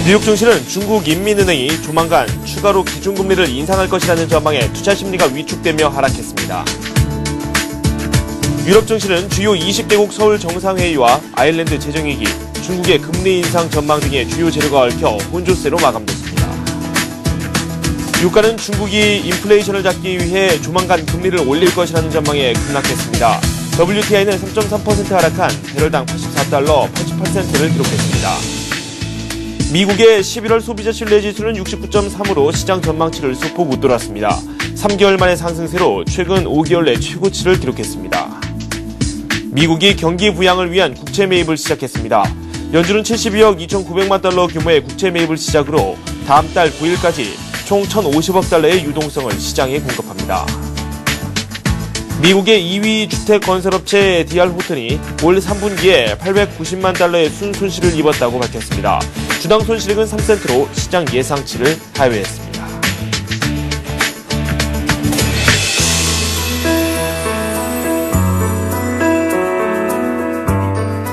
뉴욕 증시는 중국 인민은행이 조만간 추가로 기준금리를 인상할 것이라는 전망에 투자 심리가 위축되며 하락했습니다. 유럽 증시는 주요 20개국 서울 정상회의와 아일랜드 재정위기, 중국의 금리 인상 전망 등의 주요 재료가 얽혀 혼조세로 마감됐습니다. 유가는 중국이 인플레이션을 잡기 위해 조만간 금리를 올릴 것이라는 전망에 급락했습니다. WTI는 3.3% 하락한 배럴당 84달러 88센트를 기록했습니다. 미국의 11월 소비자 신뢰지수는 69.3으로 시장 전망치를 소폭 웃돌았습니다. 3개월 만의 상승세로 최근 5개월 내 최고치를 기록했습니다. 미국이 경기 부양을 위한 국채 매입을 시작했습니다. 연준은 72억 2,900만 달러 규모의 국채 매입을 시작으로 다음 달 9일까지 총 1,050억 달러의 유동성을 시장에 공급합니다. 미국의 2위 주택건설업체 DR 호튼이 올 3분기에 890만 달러의 순손실을 입었다고 밝혔습니다. 주당 손실액은 3센트로 시장 예상치를 하회했습니다.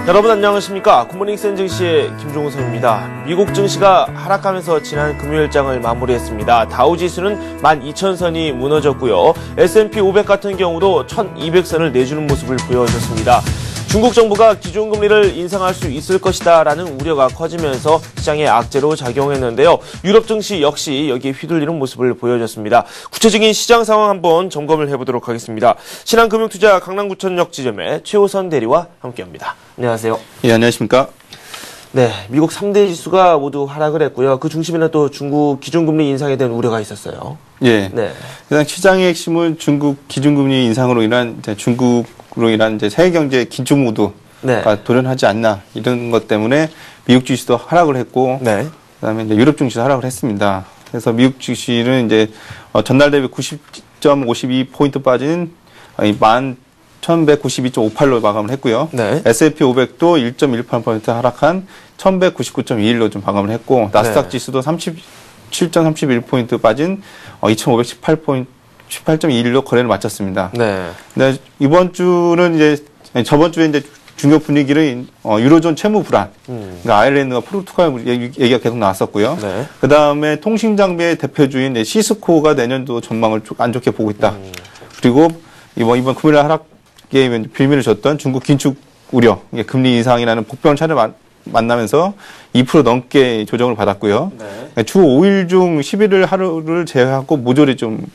여러분 안녕하십니까. 굿모닝 센 증시의 김종우 선입니다. 미국 증시가 하락하면서 지난 금요일장을 마무리했습니다. 다우지수는 12,000선이 무너졌고요. S&P 500 같은 경우도 1,200선을 내주는 모습을 보여줬습니다. 중국 정부가 기준금리를 인상할 수 있을 것이다 라는 우려가 커지면서 시장에 악재로 작용했는데요. 유럽 증시 역시 여기에 휘둘리는 모습을 보여줬습니다. 구체적인 시장 상황 한번 점검을 해보도록 하겠습니다. 신한금융투자 강남구천역 지점의 최호선 대리와 함께합니다. 안녕하세요. 예, 안녕하십니까. 네, 미국 3대 지수가 모두 하락을 했고요. 그 중심에는 또 중국 기준금리 인상에 대한 우려가 있었어요. 예. 네. 일단 시장의 핵심은 중국 기준금리 인상으로 인한 중국으로 인한 세계 경제 긴축 모드가 네. 도련하지 않나 이런 것 때문에 미국 주식도 하락을 했고, 네. 그다음에 유럽 증시도 하락을 했습니다. 그래서 미국 주식은 전날 대비 90.52포인트 빠진 11,192.58로 마감을 했고요. 네. S&P 500도 1.18% 하락한 1,199.21로 좀 마감을 했고, 나스닥 지수도 37.31포인트 빠진 2,518.21로 거래를 마쳤습니다. 네. 근데 이번 주는 저번 주에 중요 분위기를 유로존 채무 불안, 그러니까 아일랜드와 포르투갈 얘기가 계속 나왔었고요. 네. 그 다음에 통신 장비의 대표주인 시스코가 내년도 전망을 안 좋게 보고 있다. 그리고 이번 금요일 하락에 빌미를 줬던 중국 긴축 우려, 금리 인상이라는 복병 차를 만나면서 2% 넘게 조정을 받았고요. 네. 주 5일 중 11일 하루를 제외하고 모조리 좀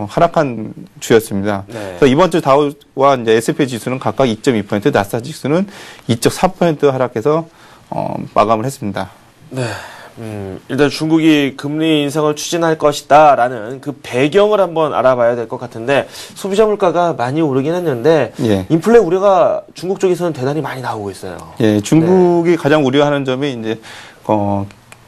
하락한 주였습니다. 네. 그래서 이번 주 다우와 S&P 지수는 각각 2.2%, 나스닥 지수는 2.4% 하락해서 마감을 했습니다. 네. 일단 중국이 금리 인상을 추진할 것이다 라는 그 배경을 한번 알아봐야 될 것 같은데, 소비자 물가가 많이 오르긴 했는데, 예. 인플레 우려가 중국 쪽에서는 대단히 많이 나오고 있어요. 예, 중국이 네. 가장 우려하는 점이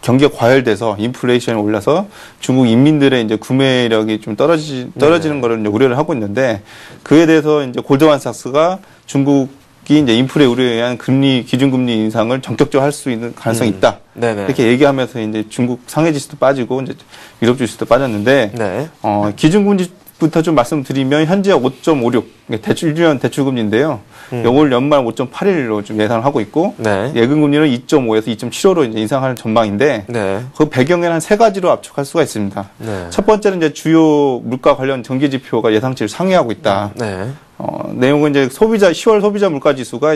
경기가 과열돼서 인플레이션이 올라서 중국 인민들의 구매력이 좀 떨어지는 네. 거를 우려를 하고 있는데, 그에 대해서 골드만삭스가 중국이 인플레 우려에 의한 기준금리 인상을 전격적으로 할 수 있는 가능성이 있다. 네네. 이렇게 얘기하면서 중국 상해 지수도 빠지고 유럽 지수도 빠졌는데, 네. 기준금리부터 좀 말씀드리면 현재 5.56 1년 대출금리인데요. 올 연말 5.81로 좀 예상을 하고 있고, 네. 예금금리는 2.5에서 2.75로 인상할 전망인데, 네. 그 배경에는 한 세 가지로 압축할 수가 있습니다. 네. 첫 번째는 주요 물가 관련 경기 지표가 예상치를 상회하고 있다. 네. 내용은 10월 소비자 물가 지수가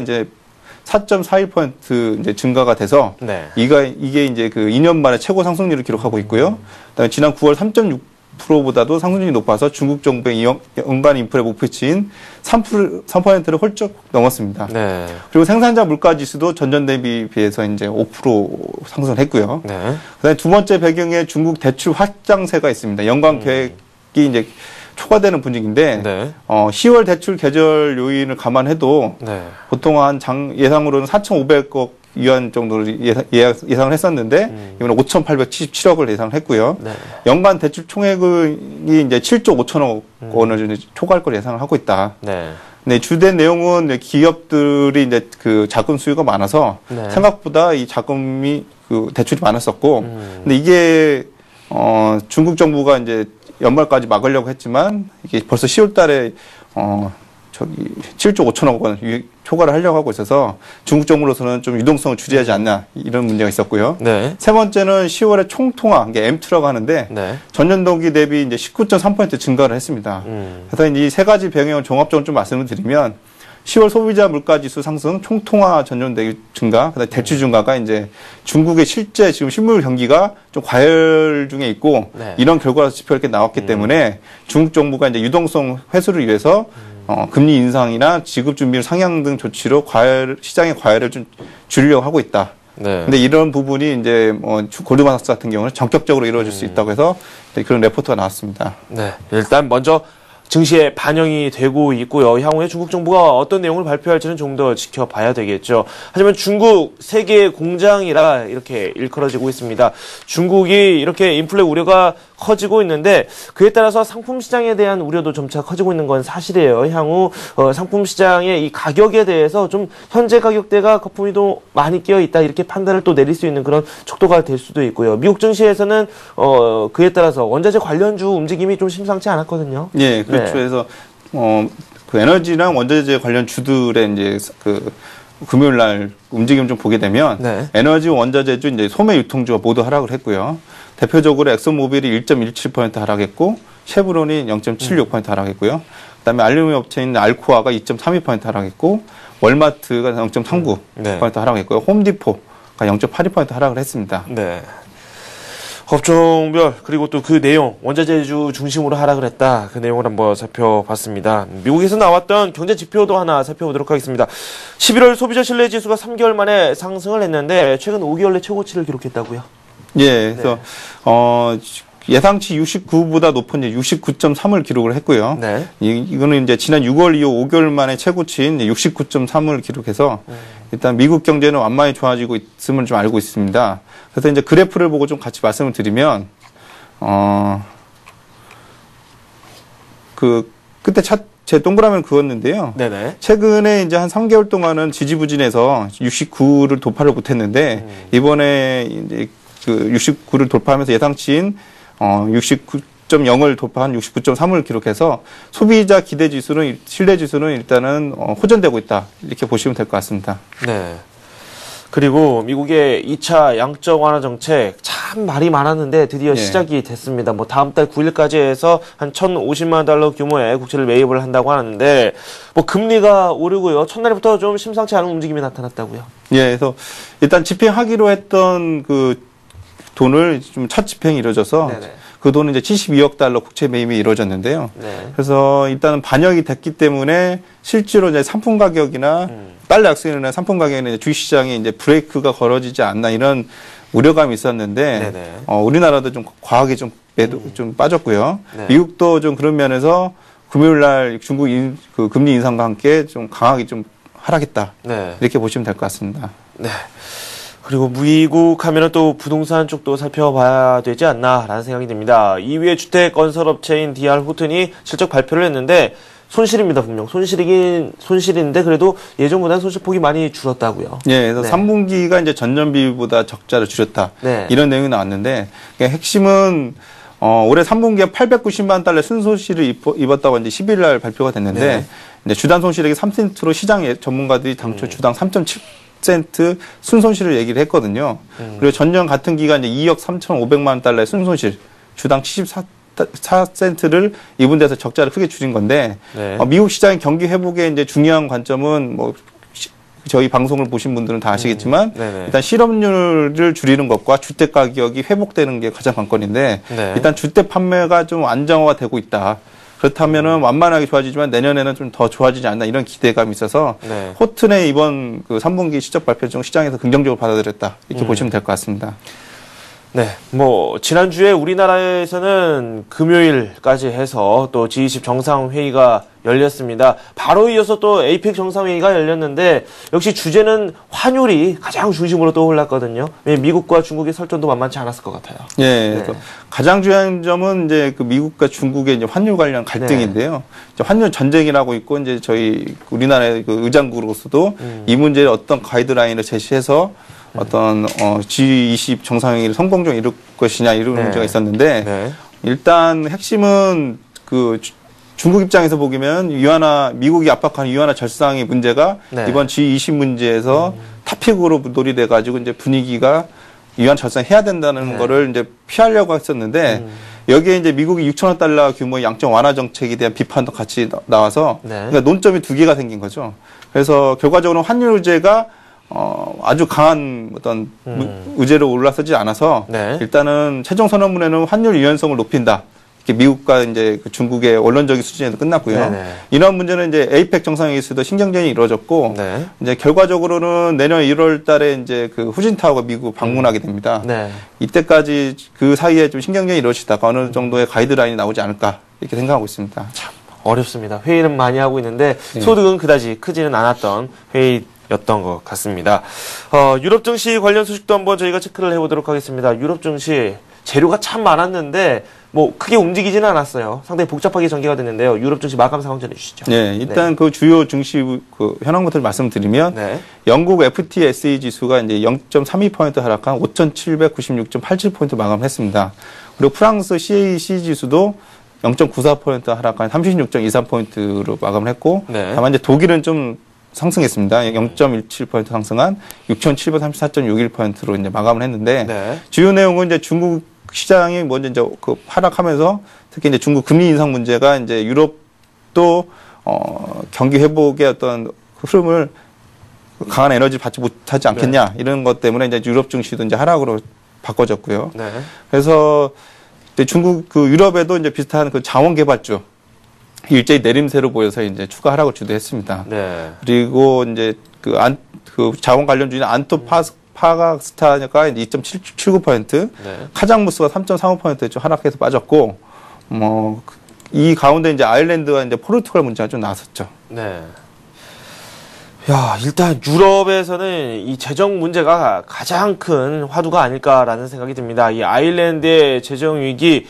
4.41% 증가가 돼서 네. 이게 2년 만에 최고 상승률을 기록하고 있고요. 그다음에 지난 9월 3.6%보다도 상승률이 높아서 중국 정부의 연간 인플레 목표치인 3%를 훌쩍 넘었습니다. 네. 그리고 생산자 물가 지수도 전년 대비 비해서 5% 상승을 했고요. 네. 그다음에 두 번째 배경에 중국 대출 확장세가 있습니다. 연간 계획이 초과되는 분위기인데, 네. 10월 대출 계절 요인을 감안해도, 네. 보통 예상으로는 4,500억 위안 정도를 예상을 했었는데, 이번에 5,877억을 예상을 했고요. 네. 연간 대출 총액이 7조 5천억 원을 초과할 걸 예상을 하고 있다. 네. 네, 주된 내용은 기업들이 자금 수요가 많아서, 네. 생각보다 이 자금이 대출이 많았었고, 근데 이게, 중국 정부가 연말까지 막으려고 했지만 이게 벌써 10월 달에 7조 5천억 원 초과를 하려고 하고 있어서 중국 정부로서는 좀 유동성을 줄여야지 않나 이런 문제가 있었고요. 네. 세 번째는 10월에 총통화, 이게 M2라고 하는데 네. 전년 동기 대비 이제 19.3% 증가를 했습니다. 그래서 이 세 가지 배경을 종합적으로 좀 말씀을 드리면 10월 소비자 물가지수 상승, 총통화 전년 대비 증가, 그다음에 대출 증가가 이제 중국의 실제 지금 실물 경기가 좀 과열 중에 있고 네. 이런 결과 지표가 이렇게 나왔기 때문에 중국 정부가 이제 유동성 회수를 위해서 금리 인상이나 지급 준비율 상향 등 조치로 시장의 과열을 좀 줄이려고 하고 있다. 네. 근데 이런 부분이 이제 골드만삭스 같은 경우는 전격적으로 이루어질 수 있다고 해서 그런 레포트가 나왔습니다. 네. 일단 먼저 증시에 반영이 되고 있고요. 향후에 중국 정부가 어떤 내용을 발표할지는 좀 더 지켜봐야 되겠죠. 하지만 중국 세계 공장이라 이렇게 일컬어지고 있습니다. 중국이 이렇게 인플레 우려가 커지고 있는데 그에 따라서 상품 시장에 대한 우려도 점차 커지고 있는 건 사실이에요. 향후 상품 시장의 이 가격에 대해서 좀 현재 가격대가 거품이 또 많이 끼어 있다 이렇게 판단을 또 내릴 수 있는 그런 촉도가 될 수도 있고요. 미국 증시에서는 그에 따라서 원자재 관련주 움직임이 좀 심상치 않았거든요. 예, 그렇죠. 네. 그래서 그 에너지랑 원자재 관련 주들의 이제 금요일 날 움직임 좀 보게 되면 네. 에너지 원자재주 이제 소매 유통주가 모두 하락을 했고요. 대표적으로 엑소모빌이 1.17% 하락했고 쉐브론이 0.76% 하락했고요. 그다음에 알루미늄 업체인 알코아가 2.32% 하락했고 월마트가 0.39% 네. 하락했고요. 홈디포가 0.82% 하락을 했습니다. 네. 업종별 그리고 또 그 내용 원자재주 중심으로 하락을 했다. 그 내용을 한번 살펴봤습니다. 미국에서 나왔던 경제 지표도 하나 살펴보도록 하겠습니다. 11월 소비자 신뢰 지수가 3개월 만에 상승을 했는데 최근 5개월 내 최고치를 기록했다고요. 예, 그래서 예상치 69보다 높은 69.3을 기록을 했고요. 네. 이거는 이제 지난 6월 이후 5개월 만에 최고치인 69.3을 기록해서 일단 미국 경제는 완만히 좋아지고 있음을 좀 알고 있습니다. 그래서 이제 그래프를 보고 좀 같이 말씀을 드리면 그 끝에 제 동그라미를 그었는데요. 네네. 최근에 이제 한 3개월 동안은 지지부진해서 69를 돌파를 못했는데 이번에 이제 그 69를 돌파하면서 예상치인 69.0을 돌파한 69.3을 기록해서 소비자 기대 지수는 신뢰 지수는 일단은 호전되고 있다 이렇게 보시면 될 것 같습니다. 네. 그리고 미국의 2차 양적 완화 정책 참 말이 많았는데 드디어 네. 시작이 됐습니다. 뭐 다음 달 9일까지 해서 한 1,050만 달러 규모의 국채를 매입을 한다고 하는데 뭐 금리가 오르고요. 첫날부터 좀 심상치 않은 움직임이 나타났다고요. 예, 그래서 일단 집행하기로 했던 그 돈을 좀 첫 집행이 이루어져서 네네. 그 돈은 이제 72억 달러 국채 매입이 이루어졌는데요. 네. 그래서 일단은 반영이 됐기 때문에 실제로 이제 상품 가격이나 달러 약세나 상품 가격에는 주식시장에 이제 브레이크가 걸어지지 않나 이런 우려감이 있었는데 네네. 우리나라도 좀 과하게 좀 매도 좀 빠졌고요. 네. 미국도 좀 그런 면에서 금요일 날 중국 그 금리 인상과 함께 좀 강하게 좀 하락했다. 네. 이렇게 보시면 될 것 같습니다. 네. 그리고 미국 하면은 또 부동산 쪽도 살펴봐야 되지 않나라는 생각이 듭니다. 2위의 주택 건설업체인 DR 호튼이 실적 발표를 했는데 손실입니다, 분명. 손실인데 그래도 예전보다는 손실폭이 많이 줄었다고요. 예, 그래서 네. 3분기가 이제 전년 비보다 적자를 줄였다. 네. 이런 내용이 나왔는데 핵심은 올해 3분기에 890만 달러 순손실을 입었다고 이제 10일 날 발표가 됐는데 네. 이제 주당 손실액이 3센트로 시장 전문가들이 당초 주당 3.7센트 순손실을 얘기를 했거든요. 그리고 전년 같은 기간 이제 2억 3,500만 달러의 순손실, 주당 74센트를 이분 데서 적자를 크게 줄인 건데 네. 미국 시장의 경기 회복에 이제 중요한 관점은 뭐 저희 방송을 보신 분들은 다 아시겠지만 네네. 일단 실업률을 줄이는 것과 주택 가격이 회복되는 게 가장 관건인데 네. 일단 주택 판매가 좀 안정화가 되고 있다. 그렇다면은 완만하게 좋아지지만 내년에는 좀 더 좋아지지 않나 이런 기대감이 있어서 네. 호튼의 이번 그 3분기 실적 발표 중 시장에서 긍정적으로 받아들였다 이렇게 보시면 될 것 같습니다. 네, 뭐 지난주에 우리나라에서는 금요일까지 해서 또 G20 정상회의가 열렸습니다. 바로 이어서 또 APEC 정상회의가 열렸는데 역시 주제는 환율이 가장 중심으로 떠올랐거든요. 미국과 중국의 설전도 만만치 않았을 것 같아요. 예, 그래서 가장 중요한 점은 이제 그 미국과 중국의 이제 환율 관련 갈등인데요. 이제 환율 전쟁이라고 있고 이제 저희 우리나라의 그 의장국으로서도 이 문제를 어떤 가이드라인을 제시해서 어떤 G20 정상회의를 성공적으로 이룰 것이냐 이런 문제가 있었는데 네. 일단 핵심은 그 중국 입장에서 보기면 미국이 압박하는 위안화 절상의 문제가 네. 이번 G20 문제에서 탑픽으로 놀이돼 가지고 이제 분위기가 위안 절상해야 된다는 네. 거를 이제 피하려고 했었는데 여기에 이제 미국이 6천억 달러 규모의 양적 완화 정책에 대한 비판도 같이 나와서 네. 그러니까 논점이 두 개가 생긴 거죠. 그래서 결과적으로 환율 의제가 아주 강한 어떤 의제로 올라서지 않아서 네. 일단은 최종 선언문에는 환율 유연성을 높인다. 이렇게 미국과 이제 중국의 원론적인 수준에도 끝났고요. 네네. 이런 문제는 이제 에이펙 정상회의에서도 신경전이 이루어졌고 네. 이제 결과적으로는 내년 1월 달에 이제 그 후진타오가 미국 방문하게 됩니다. 네. 이때까지 그 사이에 좀 신경전이 이루어지다가 어느 정도의 가이드라인이 나오지 않을까 이렇게 생각하고 있습니다. 어렵습니다. 회의는 많이 하고 있는데 네. 소득은 그다지 크지는 않았던 회의였던 것 같습니다. 유럽 증시 관련 소식도 한번 저희가 체크를 해보도록 하겠습니다. 유럽 증시 재료가 참 많았는데 뭐 크게 움직이지는 않았어요. 상당히 복잡하게 전개가 됐는데요. 유럽 증시 마감 상황 전해주시죠. 네, 일단 그 주요 증시 그 현황부터 말씀드리면 네. 영국 FTSE 지수가 이제 0.32% 하락한 5,796.87포인트 마감했습니다. 그리고 프랑스 CAC 지수도 0.94% 하락한 36.23포인트로 마감을 했고, 네. 다만 이제 독일은 좀 상승했습니다. 0.17% 상승한 6,734.61포인트로 이제 마감을 했는데, 네. 주요 내용은 이제 중국 시장이 먼저 이제 그 하락하면서 특히 이제 중국 금리 인상 문제가 이제 유럽도 경기 회복의 어떤 흐름을 강한 에너지 받지 못하지 않겠냐 이런 것 때문에 이제 유럽 증시도 이제 하락으로 바꿔졌고요. 네. 그래서 중국 그 유럽에도 이제 비슷한 그 자원 개발주 일제히 내림세로 보여서 이제 추가 하락을 주도했습니다. 네. 그리고 이제 그 자원 관련주인 안토파가스타가 이제 2.79%, 네. 카장무스가 3.35% 좀 하락해서 빠졌고, 이 가운데 이제 아일랜드와 이제 포르투갈 문제가 좀 나왔었죠. 네. 야, 일단 유럽에서는 이 재정 문제가 가장 큰 화두가 아닐까라는 생각이 듭니다. 이 아일랜드의 재정 위기,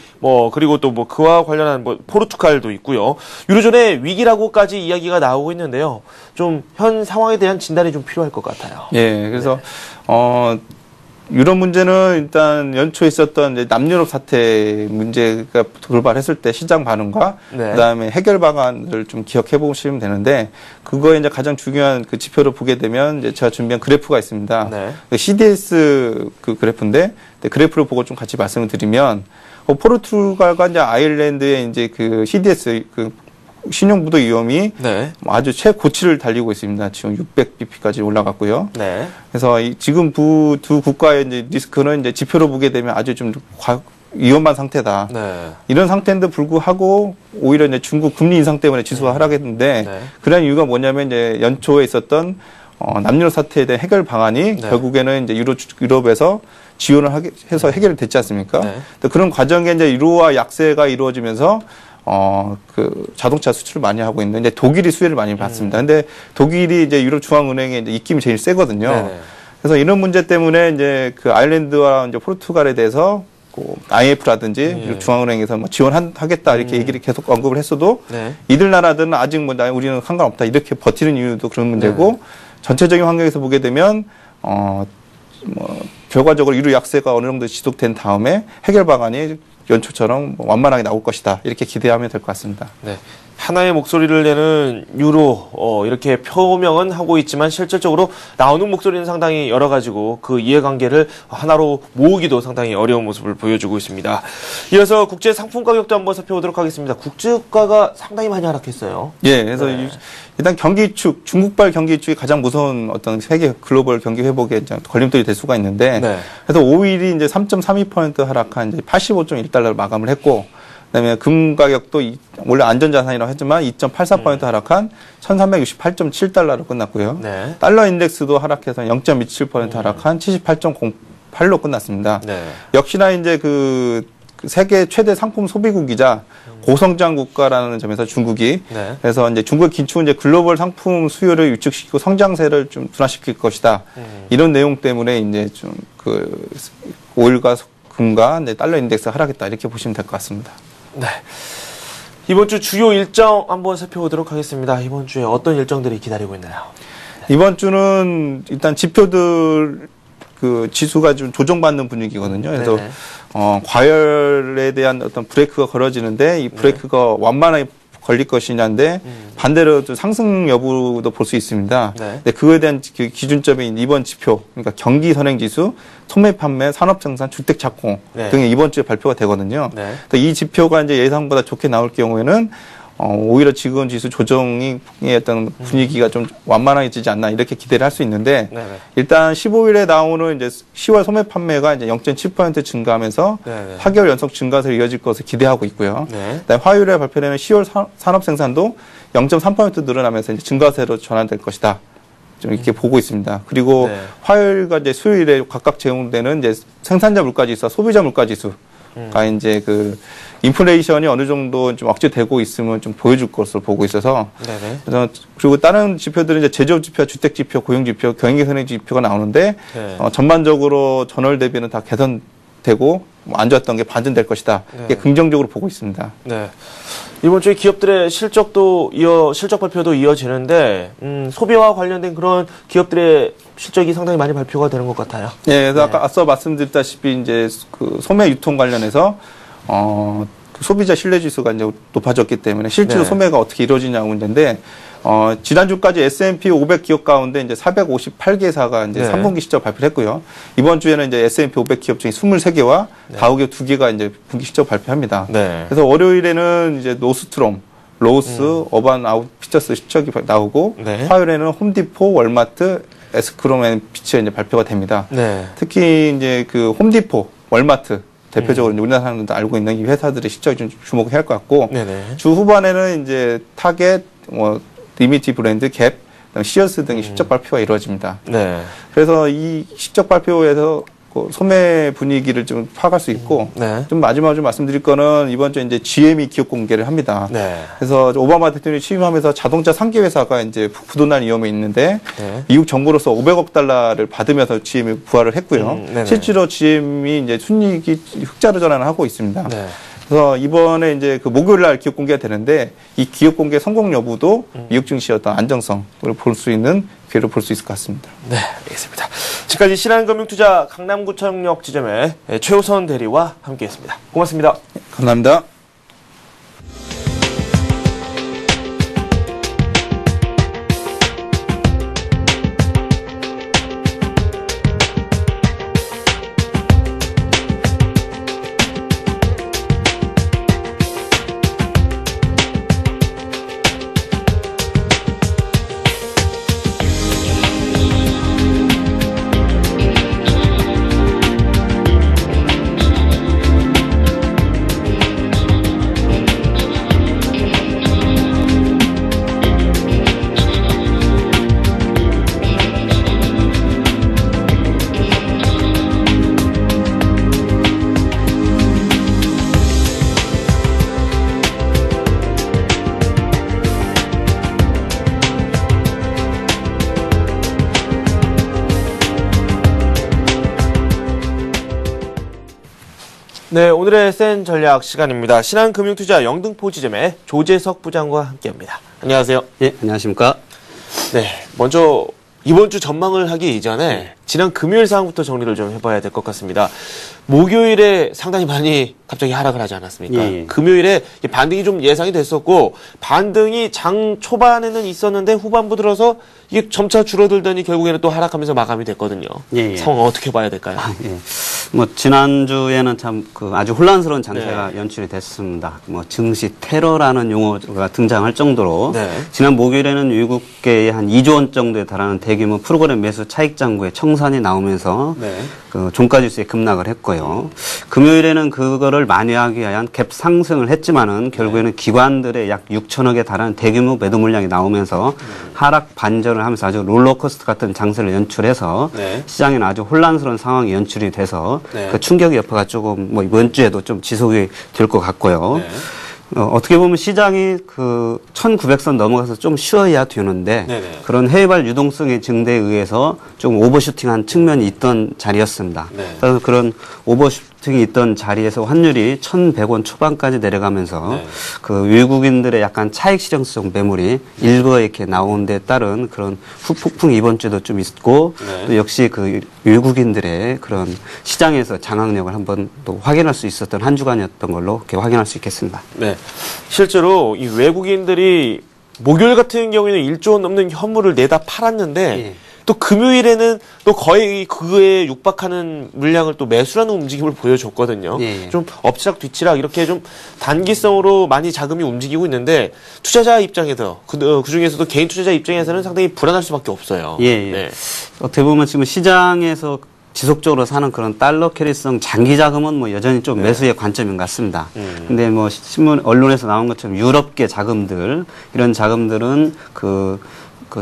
그리고 또 그와 관련한 포르투갈도 있고요. 유로존의 위기라고까지 이야기가 나오고 있는데요. 좀 현 상황에 대한 진단이 좀 필요할 것 같아요. 예, 그래서, 유럽 문제는 일단 연초에 있었던 이제 남유럽 사태 문제가 돌발했을 때 시장 반응과 네. 그다음에 해결 방안을 좀 기억해 보시면 되는데 그거에 이제 가장 중요한 그 지표를 보게 되면 이제 제가 준비한 그래프가 있습니다. 네. 그 CDS 그 그래프인데 그래프를 보고 좀 같이 말씀을 드리면 포르투갈과 이제 아일랜드의 이제 그 CDS 그 신용부도 위험이 네. 아주 최고치를 달리고 있습니다. 지금 600bp까지 올라갔고요. 네. 그래서 지금 두 국가의 이제 리스크는 이제 지표로 보게 되면 아주 좀 위험한 상태다. 네. 이런 상태인데 불구하고 오히려 이제 중국 금리 인상 때문에 지수가 하락했는데 네. 그런 이유가 뭐냐면 이제 연초에 있었던 남유럽 사태에 대한 해결 방안이 네. 결국에는 이제 유럽에서 지원을 해서 해결이 됐지 않습니까? 네. 그런 과정에 이제 유로화 약세가 이루어지면서 그 자동차 수출을 많이 하고 있는 이제 독일이 수혜를 많이 받습니다. 근데 독일이 이제 유럽 중앙은행의 이제 입김이 제일 세거든요. 네네. 그래서 이런 문제 때문에 이제 그 아일랜드와 이제 포르투갈에 대해서 IMF라든지 유럽 중앙은행에서 지원하겠다 이렇게 얘기를 계속 언급을 했어도 네. 이들 나라들은 아직 우리는 상관없다 이렇게 버티는 이유도 그런 문제고 네. 전체적인 환경에서 보게 되면 결과적으로 유로 약세가 어느 정도 지속된 다음에 해결 방안이 연초처럼 완만하게 나올 것이다. 이렇게 기대하면 될 것 같습니다. 네. 하나의 목소리를 내는 유로, 이렇게 표명은 하고 있지만 실질적으로 나오는 목소리는 상당히 여러 가지고 그 이해관계를 하나로 모으기도 상당히 어려운 모습을 보여주고 있습니다. 이어서 국제 상품 가격도 한번 살펴보도록 하겠습니다. 국제유가가 상당히 많이 하락했어요. 예, 그래서 네. 일단 경기축, 중국발 경기축이 가장 무서운 어떤 세계 글로벌 경기 회복에 걸림돌이 될 수가 있는데, 네. 그래서 5일이 이제 3.32% 하락한 이제 85.1달러를 마감을 했고, 그다음에 금 가격도 원래 안전자산이라고 했지만 2.84% 하락한 1,368.7달러로 끝났고요. 네. 달러 인덱스도 하락해서 0.27% 하락한 78.08로 끝났습니다. 네. 역시나 이제 그 세계 최대 상품 소비국이자 고성장 국가라는 점에서 중국이 네. 그래서 이제 중국의 긴축은 이제 글로벌 상품 수요를 유축시키고 성장세를 좀 둔화시킬 것이다. 이런 내용 때문에 이제 좀 그 오일과 금과 이제 달러 인덱스 하락했다 이렇게 보시면 될 것 같습니다. 네. 이번 주 주요 일정 한번 살펴보도록 하겠습니다. 이번 주에 어떤 일정들이 기다리고 있나요? 이번 주는 일단 지표들 그 지수가 좀 조정받는 분위기거든요. 그래서 네네. 과열에 대한 어떤 브레이크가 걸어지는데 이 브레이크가 완만하게 걸릴 것이냐인데 반대로 또 상승 여부도 볼 수 있습니다. 네. 근데 그거에 대한 그 기준점인 이번 지표, 그러니까 경기 선행지수, 소매 판매, 산업생산, 주택 착공 네. 등이 이번 주에 발표가 되거든요. 네. 이 지표가 이제 예상보다 좋게 나올 경우에는 오히려 지금 지수 조정의 어떤 분위기가 좀 완만해지지 않나 이렇게 기대를 할 수 있는데 네네. 일단 15일에 나오는 이제 10월 소매 판매가 이제 0.7% 증가하면서 네네. 4개월 연속 증가세로 이어질 것을 기대하고 있고요. 네. 그다음에 화요일에 발표되는 10월 산업 생산도 0.3% 늘어나면서 이제 증가세로 전환될 것이다. 좀 이렇게 보고 있습니다. 그리고 네. 화요일과 이제 수요일에 각각 제공되는 이제 생산자 물가지수와 소비자 물가지수가 이제 그 인플레이션이 어느 정도 좀 억제되고 있으면 좀 보여줄 것으로 보고 있어서 네네. 그래서 그리고 다른 지표들은 이제 제조업 지표, 주택 지표, 고용 지표, 경기 선행 지표가 나오는데 네. 전반적으로 전월 대비는 다 개선되고 안 좋았던 게 반전될 것이다. 네. 이게 긍정적으로 보고 있습니다. 네. 이번 주에 기업들의 실적 발표도 이어지는데, 소비와 관련된 그런 기업들의 실적이 상당히 많이 발표가 되는 것 같아요. 네, 그래서 네. 앞서 말씀드렸다시피 이제 그 소매 유통 관련해서 그 소비자 신뢰 지수가 이제 높아졌기 때문에 실제로 네. 소매가 어떻게 이루어지냐고 문제인데 지난주까지 S&P 500 기업 가운데 이제 458개사가 이제 네. 3분기 실적 발표를 했고요. 이번 주에는 이제 S&P 500 기업 중에 23개와 다우기업 2개가 이제 분기 실적 발표합니다. 네. 그래서 월요일에는 이제 노스트롬, 로우스, 어반 아웃피처스 실적이 나오고 네. 화요일에는 홈디포, 월마트, 에스크롬 앤 피처 이제 발표가 됩니다. 네. 특히 이제 그 홈디포, 월마트 대표적으로 이제 우리나라 사람들도 알고 있는 이 회사들의 실적이 좀 주목해야 할 것 같고 네네. 주 후반에는 이제 타겟, 리미티 브랜드, 갭, 시어스 등의 실적 발표가 이루어집니다. 네. 그래서 이 실적 발표에서 그 소매 분위기를 좀 파악할 수 있고 네. 좀 마지막으로 좀 말씀드릴 거는 이번 주에 이제 GM이 기업 공개를 합니다. 네. 그래서 오바마 대통령이 취임하면서 자동차 3개 회사가 이제 부도날 위험이 있는데 네. 미국 정부로서 500억 달러를 받으면서 GM이 부활을 했고요. 네네. 실제로 GM이 이제 순이익이 흑자로 전환을 하고 있습니다. 네. 그래서 이번에 이제 그 목요일 날 기업 공개가 되는데 이 기업 공개 성공 여부도 미국 증시의 어떤 안정성을 볼 수 있는 기회를 볼 수 있을 것 같습니다. 네, 알겠습니다. 지금까지 신한금융투자 강남구청역 지점의 최우선 대리와 함께했습니다. 고맙습니다. 감사합니다. 네, 오늘의 센 전략 시간입니다. 신한금융투자 영등포 지점의 조재석 부장과 함께합니다. 안녕하세요. 예, 안녕하십니까. 네, 먼저 이번 주 전망을 하기 이전에 지난 금요일 상황부터 정리를 좀 해봐야 될 것 같습니다. 목요일에 상당히 많이 갑자기 하락을 하지 않았습니까? 예, 예. 금요일에 반등이 좀 예상이 됐었고 반등이 장 초반에는 있었는데 후반부 들어서 이게 점차 줄어들더니 결국에는 또 하락하면서 마감이 됐거든요. 예, 예. 상황 어떻게 봐야 될까요? 예. 지난주에는 참 아주 혼란스러운 장세가 연출이 됐습니다. 증시 테러라는 용어가 등장할 정도로 네. 지난 목요일에는 외국계의 한 2조 원 정도에 달하는 대규모 프로그램 매수 차익 장구의 청산이 나오면서 네. 종가지수에 급락을 했고요. 금요일에는 그거를 만회하기 위한 갭 상승을 했지만은 결국에는 기관들의 약 6천억에 달하는 대규모 매도 물량이 나오면서 하락 반전을 하면서 아주 롤러코스터 같은 장세를 연출해서 네. 시장에는 아주 혼란스러운 상황이 연출이 돼서 네. 그 충격 여파가 조금 이번 주에도 좀 지속이 될 것 같고요. 네. 어떻게 보면 시장이 1900선 넘어가서 좀 쉬어야 되는데 네네. 그런 해외발 유동성의 증대에 의해서 좀 오버슈팅한 측면이 있던 자리였습니다. 네. 그래서 그런 오버슈팅 등이 있던 자리에서 환율이 1,100원 초반까지 내려가면서 네. 그 외국인들의 약간 차익 실현성 매물이 일부에 이렇게 나온 데 따른 그런 후폭풍이 이번 주에도 좀 있고 네. 또 역시 그 외국인들의 그런 시장에서 장악력을 한번 또 확인할 수 있었던 한 주간이었던 걸로 이렇게 확인할 수 있겠습니다. 네. 실제로 이 외국인들이 목요일 같은 경우에는 1조 원 넘는 현물을 내다 팔았는데 예. 또 금요일에는 또 거의 그에 육박하는 물량을 또 매수라는 움직임을 보여줬거든요. 예. 좀 엎치락 뒤치락 이렇게 좀 단기성으로 많이 자금이 움직이고 있는데 투자자 입장에서 그 중에서도 개인 투자자 입장에서는 상당히 불안할 수밖에 없어요. 예, 예. 네. 어떻게 보면 지금 시장에서 지속적으로 사는 그런 달러 캐리성 장기 자금은 뭐 여전히 좀 매수의 관점인 것 같습니다. 근데 뭐 신문 언론에서 나온 것처럼 유럽계 자금들 이런 자금들은 그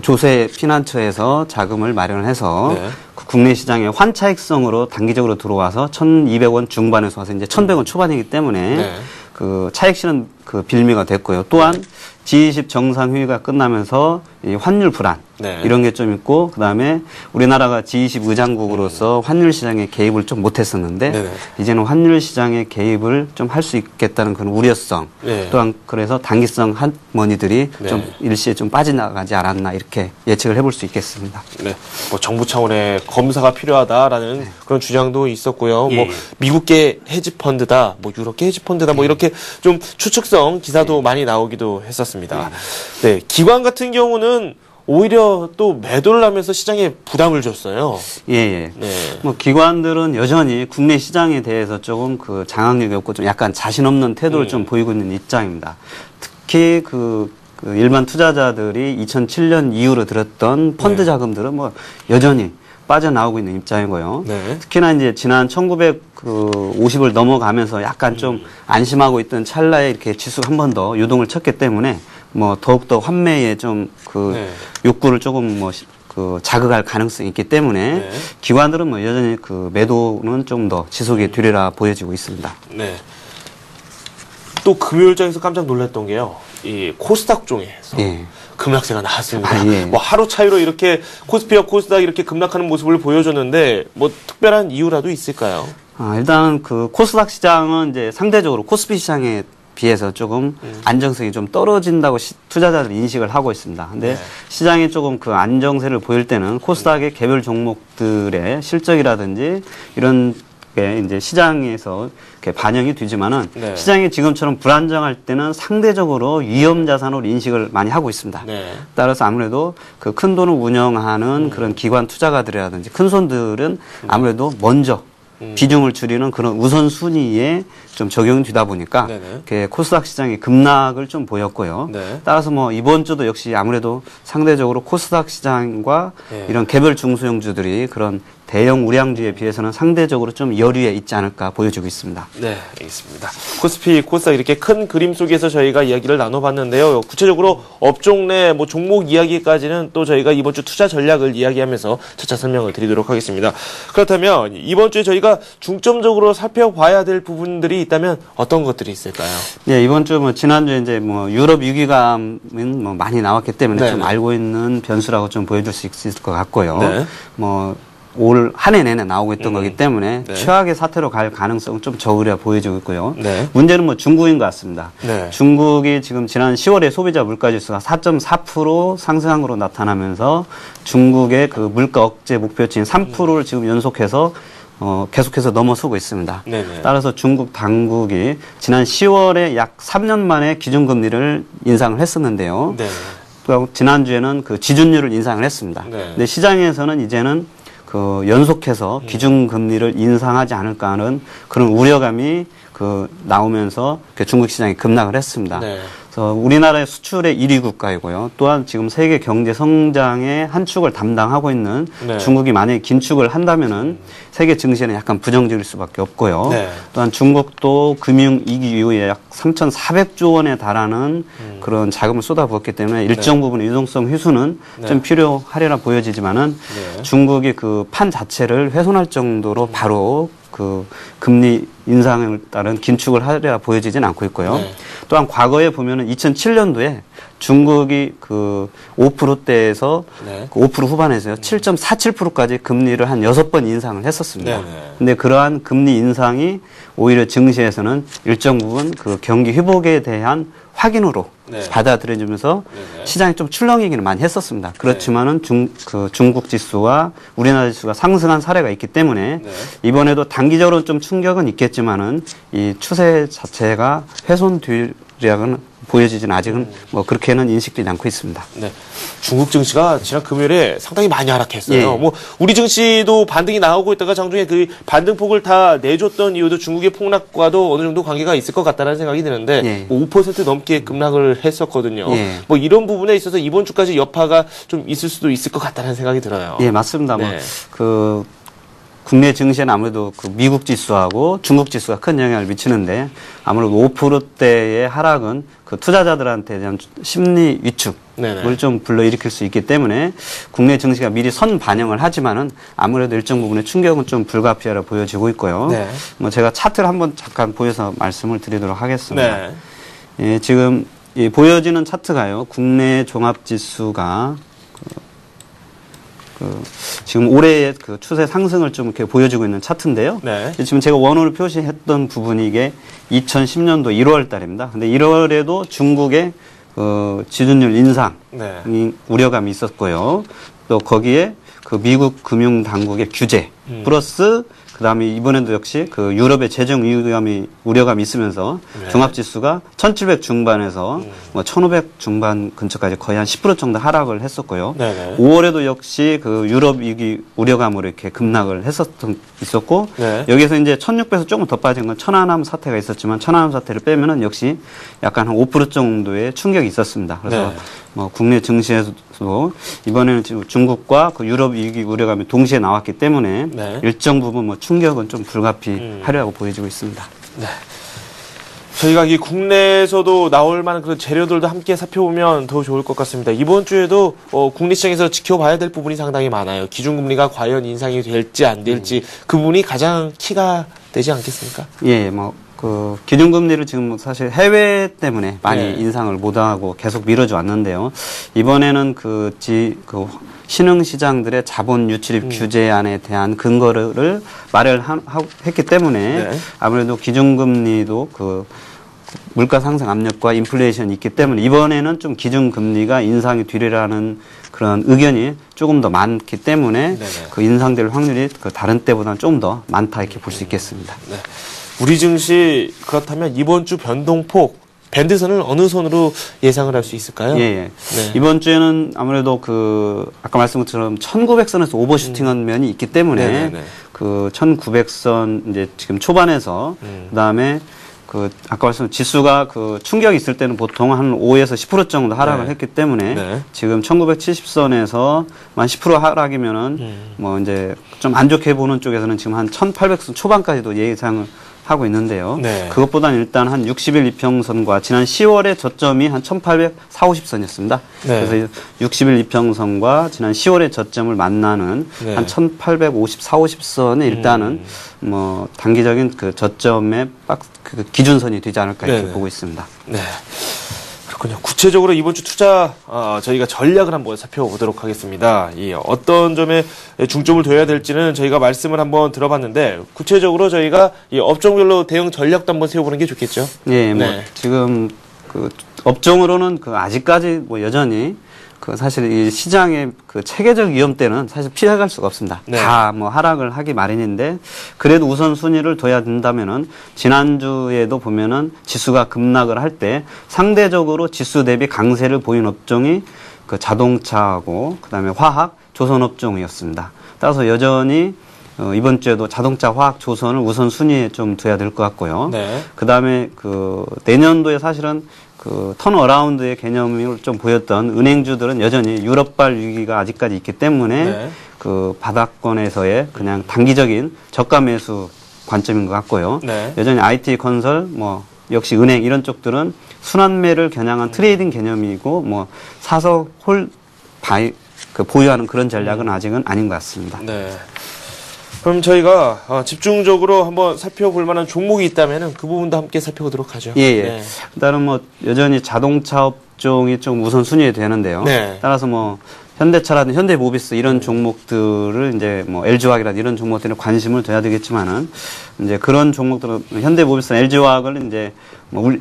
조세 피난처에서 자금을 마련해서 네. 그 국내 시장에 환차익성으로 단기적으로 들어와서 1,200원 중반에서 와서 이제 1,100원 초반이기 때문에 네. 그 차익 실현 그 빌미가 됐고요. 또한 G20 정상회의가 끝나면서 이 환율 불안 네. 이런 게 좀 있고 그다음에 우리나라가 G20 의장국으로서 환율 시장에 개입을 좀 못했었는데 네네. 이제는 환율 시장에 개입을 좀 할 수 있겠다는 그런 우려성 네. 또한 그래서 단기성 한머니들이 네. 좀 일시에 좀 빠져나가지 않았나 이렇게 예측을 해볼 수 있겠습니다. 네. 뭐 정부 차원의 검사가 필요하다라는 그런 주장도 있었고요. 예. 뭐 미국계 헤지펀드다, 뭐 유럽계 헤지펀드다, 뭐 이렇게 좀 추측성 기사도 많이 나오기도 했었습니다. 네. 기관 같은 경우는 오히려 또 매도를 하면서 시장에 부담을 줬어요. 예, 예. 네. 뭐 기관들은 여전히 국내 시장에 대해서 조금 그 장악력이 없고 좀 약간 자신 없는 태도를 좀 보이고 있는 입장입니다. 특히 그 일반 투자자들이 2007년 이후로 들었던 펀드 자금들은 뭐 여전히 빠져나오고 있는 입장이고요. 네. 특히나 이제 지난 1950을 넘어가면서 약간 좀 안심하고 있던 찰나에 이렇게 지수가 한 번 더 유동을 쳤기 때문에 뭐 더욱더 환매에 좀 그 네. 욕구를 조금 뭐 그 자극할 가능성이 있기 때문에 네. 기관들은 뭐 여전히 그 매도는 좀 더 지속이 되리라 보여지고 있습니다. 네. 또 금요일장에서 깜짝 놀랐던 게요. 이 코스닥 종에서 예. 급락세가 나왔습니다. 아, 예. 뭐 하루 차이로 이렇게 코스피와 코스닥 이렇게 급락하는 모습을 보여줬는데 뭐 특별한 이유라도 있을까요? 일단 그 코스닥 시장은 이제 상대적으로 코스피 시장에 비해서 조금 안정성이 좀 떨어진다고 투자자들이 인식을 하고 있습니다. 근데 네. 시장이 조금 그 안정세를 보일 때는 코스닥의 개별 종목들의 실적이라든지 이런 게 이제 시장에서 이렇게 반영이 되지만은 네. 시장이 지금처럼 불안정할 때는 상대적으로 위험 자산으로 인식을 많이 하고 있습니다. 네. 따라서 아무래도 그 큰 돈을 운영하는 그런 기관 투자가들이라든지 큰 손들은 아무래도 먼저 비중을 줄이는 그런 우선순위에 좀 적용이 되다 보니까 네네. 이렇게 코스닥 시장이 급락을 좀 보였고요. 네. 따라서 뭐 이번 주도 역시 아무래도 상대적으로 코스닥 시장과 네. 이런 개별 중소형주들이 그런 대형 우량주에 비해서는 상대적으로 좀 여류에 있지 않을까 보여지고 있습니다. 네, 알겠습니다. 코스피, 코스닥 이렇게 큰 그림 속에서 저희가 이야기를 나눠봤는데요. 구체적으로 업종 내 뭐 종목 이야기까지는 또 저희가 이번 주 투자 전략을 이야기하면서 차차 설명을 드리도록 하겠습니다. 그렇다면 이번 주에 저희가 중점적으로 살펴봐야 될 부분들이 있다면 어떤 것들이 있을까요? 네, 이번 주 뭐 지난주에 이제 뭐 유럽 위기감은 뭐 많이 나왔기 때문에 네네. 좀 알고 있는 변수라고 좀 보여줄 수 있을 것 같고요. 네. 뭐 올 한 해 내내 나오고 있던 거기 때문에 네. 최악의 사태로 갈 가능성은 좀 적으려 보여지고 있고요. 네. 문제는 뭐 중국인 것 같습니다. 네. 중국이 지금 지난 10월에 소비자 물가지수가 4.4% 상승한 것으로 나타나면서 중국의 그 물가 억제 목표치인 3%를 지금 연속해서 계속해서 넘어서고 있습니다. 네네. 따라서 중국 당국이 지난 10월에 약 3년 만에 기준금리를 인상을 했었는데요. 네. 또 지난주에는 그 지준율을 인상을 했습니다. 네. 근데 시장에서는 이제는 그 연속해서 기준금리를 인상하지 않을까 하는 그런 우려감이 그 나오면서 그 중국 시장이 급락을 했습니다. 네. 그래서 우리나라의 수출의 1위 국가이고요. 또한 지금 세계 경제 성장의 한 축을 담당하고 있는 네. 중국이 만약에 긴축을 한다면은 세계 증시는 약간 부정적일 수밖에 없고요. 네. 또한 중국도 금융위기 이후에 약 3,400조 원에 달하는 그런 자금을 쏟아부었기 때문에 일정 부분 유동성 회수는 네. 좀 필요하리라 보여지지만은 네. 중국이 그 판 자체를 훼손할 정도로 바로 그 금리 인상을 따른 긴축을 하리라 보여지진 않고 있고요. 네. 또한 과거에 보면은 2007년도에 중국이 그 5%대에서 네. 그 5% 후반에서요. 7.47%까지 금리를 한 6번 인상을 했었습니다. 네네. 근데 그러한 금리 인상이 오히려 증시에서는 일정 부분 그 경기 회복에 대한 확인으로 네. 받아들여지면서 네네. 시장이 좀 출렁이기는 많이 했었습니다. 그렇지만은 중국 지수와 우리나라 지수가 상승한 사례가 있기 때문에 네. 이번에도 단기적으로 좀 충격은 있겠지만은 이 추세 자체가 훼손되리라고는 보여지지는 아직은 뭐 그렇게는 인식되지 않고 있습니다. 네. 중국 증시가 지난 금요일에 상당히 많이 하락했어요. 예. 뭐 우리 증시도 반등이 나오고 있다가 장중에 그 반등폭을 다 내줬던 이유도 중국의 폭락과도 어느 정도 관계가 있을 것 같다는 생각이 드는데 예. 뭐 5% 넘게 급락을 했었거든요. 예. 뭐 이런 부분에 있어서 이번 주까지 여파가 좀 있을 수도 있을 것 같다는 생각이 들어요. 예, 맞습니다. 네. 뭐 그 국내 증시에는 아무래도 그 미국 지수하고 중국 지수가 큰 영향을 미치는데 아무래도 5%대의 하락은 그 투자자들한테 대한 심리 위축을 네네. 좀 불러일으킬 수 있기 때문에 국내 증시가 미리 선 반영을 하지만은 아무래도 일정 부분의 충격은 좀 불가피하라 보여지고 있고요. 네. 뭐 제가 차트를 한번 잠깐 보여서 말씀을 드리도록 하겠습니다. 네. 예, 지금 이 보여지는 차트가요. 국내 종합지수가 지금 올해의 그 추세 상승을 좀 이렇게 보여주고 있는 차트인데요. 네. 지금 제가 원호를 표시했던 부분이 이게 2010년도 1월 달입니다. 근데 1월에도 중국의 지준율 인상 네. 우려감이 있었고요. 또 거기에 그 미국 금융 당국의 규제 플러스 그다음에 이번에도 역시 그 유럽의 재정 우려감이 있으면서 네. 종합지수가 1700 중반에서 뭐 1500 중반 근처까지 거의 한 10% 정도 하락을 했었고요. 네네. 5월에도 역시 그 유럽 위기 우려감으로 이렇게 급락을 있었고 네. 여기서 이제 1600에서 조금 더 빠진 건 천안함 사태가 있었지만 천안함 사태를 빼면은 역시 약간 한 5% 정도의 충격이 있었습니다. 그래서 네. 뭐 국내 증시에서도 이번에는 지금 중국과 그 유럽 위기 우려감이 동시에 나왔기 때문에 네. 일정 부분 뭐 충격은 좀 불가피하려고 보여지고 있습니다. 네. 저희가 이 국내에서도 나올 만한 그런 재료들도 함께 살펴보면 더 좋을 것 같습니다. 이번 주에도 국내 시장에서 지켜봐야 될 부분이 상당히 많아요. 기준금리가 과연 인상이 될지 안 될지 그 부분이 가장 키가 되지 않겠습니까? 예, 뭐 그 기준금리를 지금 사실 해외 때문에 많이 네. 인상을 못하고 계속 미뤄져 왔는데요. 이번에는 그 신흥 시장들의 자본 유출입 규제안에 대한 근거를 마련했기 때문에 네. 아무래도 기준금리도 그 물가 상승 압력과 인플레이션이 있기 때문에 이번에는 좀 기준금리가 인상이 되리라는 그런 의견이 조금 더 많기 때문에 네네. 그 인상될 확률이 그 다른 때보다는 좀 더 많다 이렇게 볼 수 있겠습니다. 네. 우리 증시 그렇다면 이번 주 변동폭 밴드선을 어느 선으로 예상을 할 수 있을까요? 예, 예. 네. 이번 주에는 아무래도 그 아까 말씀드린 것처럼 1900선에서 오버슈팅한 면이 있기 때문에 네네네. 그 1900선 이제 지금 초반에서 그다음에 그 아까 말씀 지수가 그 충격이 있을 때는 보통 한 5에서 10% 정도 하락을 네. 했기 때문에 네. 지금 1970선에서 한 10% 하락이면은 뭐 이제 좀 안 좋게 보는 쪽에서는 지금 한 1800선 초반까지도 예상을 하고 있는데요. 네. 그것보다는 일단 한 60일 이평선과 지난 10월의 저점이 한 1840선이었습니다. 네. 그래서 60일 이평선과 지난 10월의 저점을 만나는 네. 한 1854, 50선이 일단은 뭐 단기적인 그 저점의 그 기준선이 되지 않을까 이렇게 네네. 보고 있습니다. 네. 그렇군요. 구체적으로 이번 주 투자 저희가 전략을 한번 살펴보도록 하겠습니다. 이 어떤 점에 중점을 둬야 될지는 저희가 말씀을 한번 들어봤는데 구체적으로 저희가 이 업종별로 대응 전략도 한번 세워보는 게 좋겠죠. 네, 뭐 네. 지금 그 업종으로는 그 아직까지 뭐 여전히 그 사실 이 시장의 그 체계적 위험 때는 사실 피해갈 수가 없습니다. 네. 다 뭐 하락을 하기 마련인데 그래도 우선 순위를 둬야 된다면은 지난주에도 보면은 지수가 급락을 할 때 상대적으로 지수 대비 강세를 보인 업종이 그 자동차하고 그다음에 화학, 조선 업종이었습니다. 따라서 여전히 이번 주에도 자동차, 화학, 조선을 우선 순위에 좀 둬야 될 것 같고요. 네. 그다음에 그 내년도에 사실은 그 턴어라운드의 개념을 좀 보였던 은행주들은 여전히 유럽발 위기가 아직까지 있기 때문에 네. 그 바닥권에서의 그냥 단기적인 저가 매수 관점인 것 같고요. 네. 여전히 IT 건설, 뭐 역시 은행 이런 쪽들은 순환매를 겨냥한 트레이딩 개념이고 뭐 사서 그 보유하는 그런 전략은 아직은 아닌 것 같습니다. 네. 그럼 저희가 집중적으로 한번 살펴볼 만한 종목이 있다면 그 부분도 함께 살펴보도록 하죠. 예. 네. 일단은 뭐 여전히 자동차 업종이 좀 우선순위에 되는데요. 네. 따라서 뭐 현대차라든지 현대모비스 이런 종목들을 이제 뭐 LG화학이라든지 이런 종목들에 관심을 둬야 되겠지만은 이제 그런 종목들은 현대모비스나 LG화학을 이제 뭐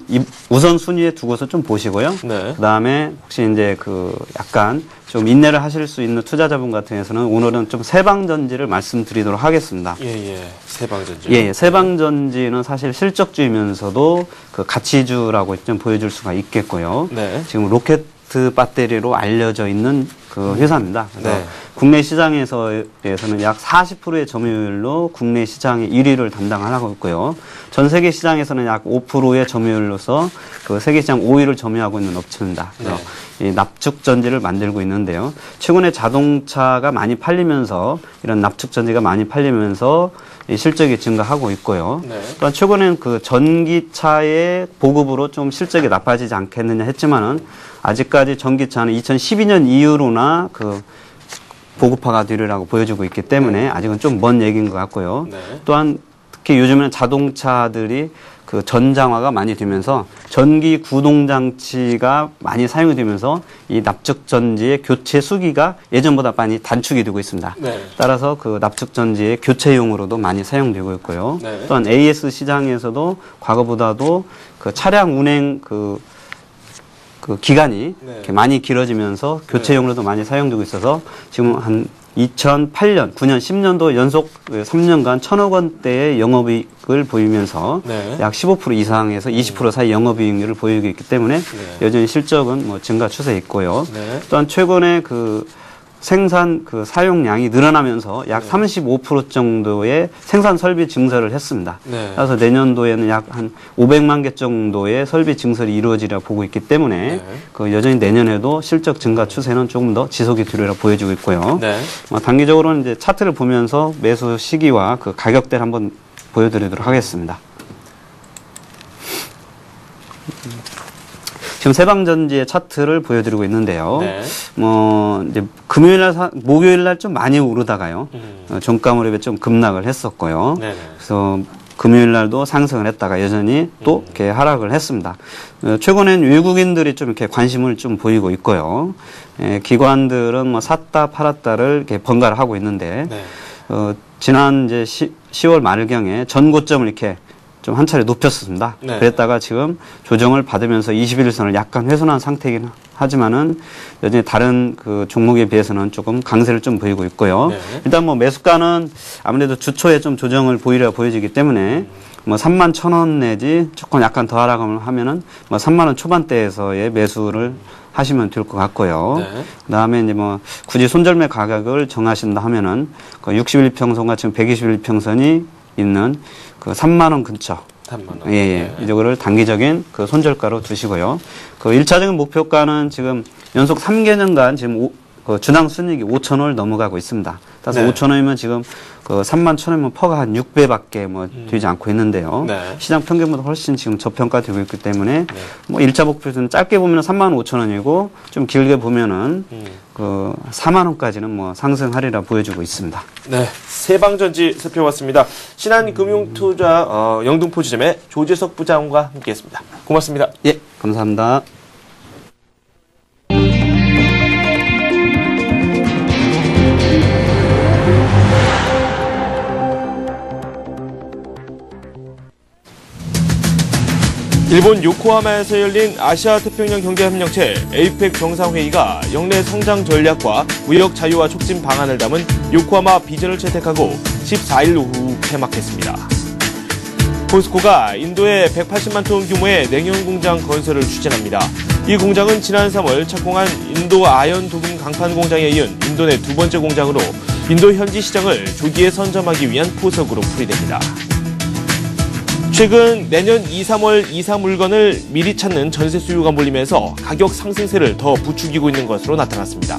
우선 순위에 두고서 좀 보시고요. 네. 그다음에 혹시 이제 그 약간 좀 인내를 하실 수 있는 투자자분 같은 경우에는 오늘은 좀 세방전지를 말씀드리도록 하겠습니다. 예. 세방전지. 예, 세방전지는 사실 실적주이면서도 그 가치주라고 좀 보여줄 수가 있겠고요. 네. 지금 로켓 배터리로 알려져 있는 그 회사입니다. 그래서 네. 국내 시장에서는 약 40%의 점유율로 국내 시장의 1위를 담당하고 있고요. 전 세계 시장에서는 약 5%의 점유율로서 그 세계 시장 5위를 점유하고 있는 업체입니다. 그래서 이 납축 전지를 만들고 있는데요. 최근에 자동차가 많이 팔리면서 이런 납축 전지가 많이 팔리면서 이 실적이 증가하고 있고요. 네. 또한 최근엔 그 전기차의 보급으로 좀 실적이 나빠지지 않겠느냐 했지만은 아직까지 전기차는 2012년 이후로나 그 보급화가 되리라고 보여주고 있기 때문에 아직은 좀 먼 얘기인 것 같고요. 네. 또한 특히 요즘에는 자동차들이 그 전장화가 많이 되면서 전기 구동 장치가 많이 사용이 되면서 이 납축 전지의 교체 수기가 예전보다 많이 단축이 되고 있습니다. 네. 따라서 그 납축 전지의 교체용으로도 많이 사용되고 있고요. 네. 또한 AS 시장에서도 과거보다도 그 차량 운행 그 기간이 네. 이렇게 많이 길어지면서 교체용으로도 많이 사용되고 있어서 지금 한 2008년, 9년, 10년도 연속 3년간 1,000억 원대의 영업이익을 보이면서 네. 약 15% 이상에서 20% 사이 영업이익률을 보이고 있기 때문에 여전히 실적은 뭐 증가 추세에 있고요. 네. 또한 최근에 그 생산 그 사용량이 늘어나면서 약 35% 정도의 생산 설비 증설을 했습니다. 네. 그래서 내년도에는 약 한 500만 개 정도의 설비 증설이 이루어지리라 보고 있기 때문에 그 여전히 내년에도 실적 증가 추세는 조금 더 지속이 되리라 보여지고 있고요. 네. 단기적으로는 이제 차트를 보면서 매수 시기와 그 가격대를 한번 보여드리도록 하겠습니다. 지금 세방전지의 차트를 보여드리고 있는데요. 네. 이제 목요일날 좀 많이 오르다가요. 종가 무렵에 좀 급락을 했었고요. 네네. 그래서 금요일날도 상승을 했다가 여전히 또 이렇게 하락을 했습니다. 최근엔 외국인들이 좀 이렇게 관심을 좀 보이고 있고요. 기관들은 뭐 샀다 팔았다를 이렇게 번갈아 하고 있는데, 네. 지난 이제 10월 말경에 전고점을 이렇게 좀 한 차례 높였습니다. 네. 그랬다가 지금 조정을 받으면서 21일선을 약간 훼손한 상태이긴 하지만은 여전히 다른 그 종목에 비해서는 조금 강세를 좀 보이고 있고요. 네. 일단 뭐 매수가는 아무래도 주초에 좀 조정을 보여지기 때문에 뭐 31,000원 내지 조금 약간 더 하락을 하면은 뭐 3만원 초반대에서의 매수를 하시면 될 것 같고요. 네. 그다음에 이제 뭐 굳이 손절매 가격을 정하신다 하면은 그 61평선과 지금 121평선이 있는 그 3만 원 근처. 3만 원. 예. 이거를 단기적인 그 손절가로 두시고요. 그 1차적인 목표가는 지금 연속 3개년간 지금 그 주당 순이익이 5,000원을 넘어가고 있습니다. 따라서 네. 5,000원이면 지금 그 31,000원이면 퍼가 한 6배밖에 뭐 되지 않고 있는데요. 네. 시장 평균보다 훨씬 지금 저평가되고 있기 때문에 뭐 1차 목표는 짧게 보면 35,000원이고 좀 길게 보면은 그 4만 원까지는 뭐 상승하리라 보여주고 있습니다. 네, 세방전지 살펴봤습니다. 신한금융투자 영등포지점의 조재석 부장과 함께했습니다. 고맙습니다. 예, 감사합니다. 일본 요코하마에서 열린 아시아 태평양 경제협력체 에이펙 정상회의가 역내 성장 전략과 무역 자유화 촉진 방안을 담은 요코하마 비전을 채택하고 14일 오후 폐막했습니다. 포스코가 인도에 180만 톤 규모의 냉연 공장 건설을 추진합니다. 이 공장은 지난 3월 착공한 인도 아연 도금 강판 공장에 이은 인도 내 두 번째 공장으로 인도 현지 시장을 조기에 선점하기 위한 포석으로 풀이됩니다. 최근 내년 2, 3월 이사 물건을 미리 찾는 전세 수요가 몰리면서 가격 상승세를 더 부추기고 있는 것으로 나타났습니다.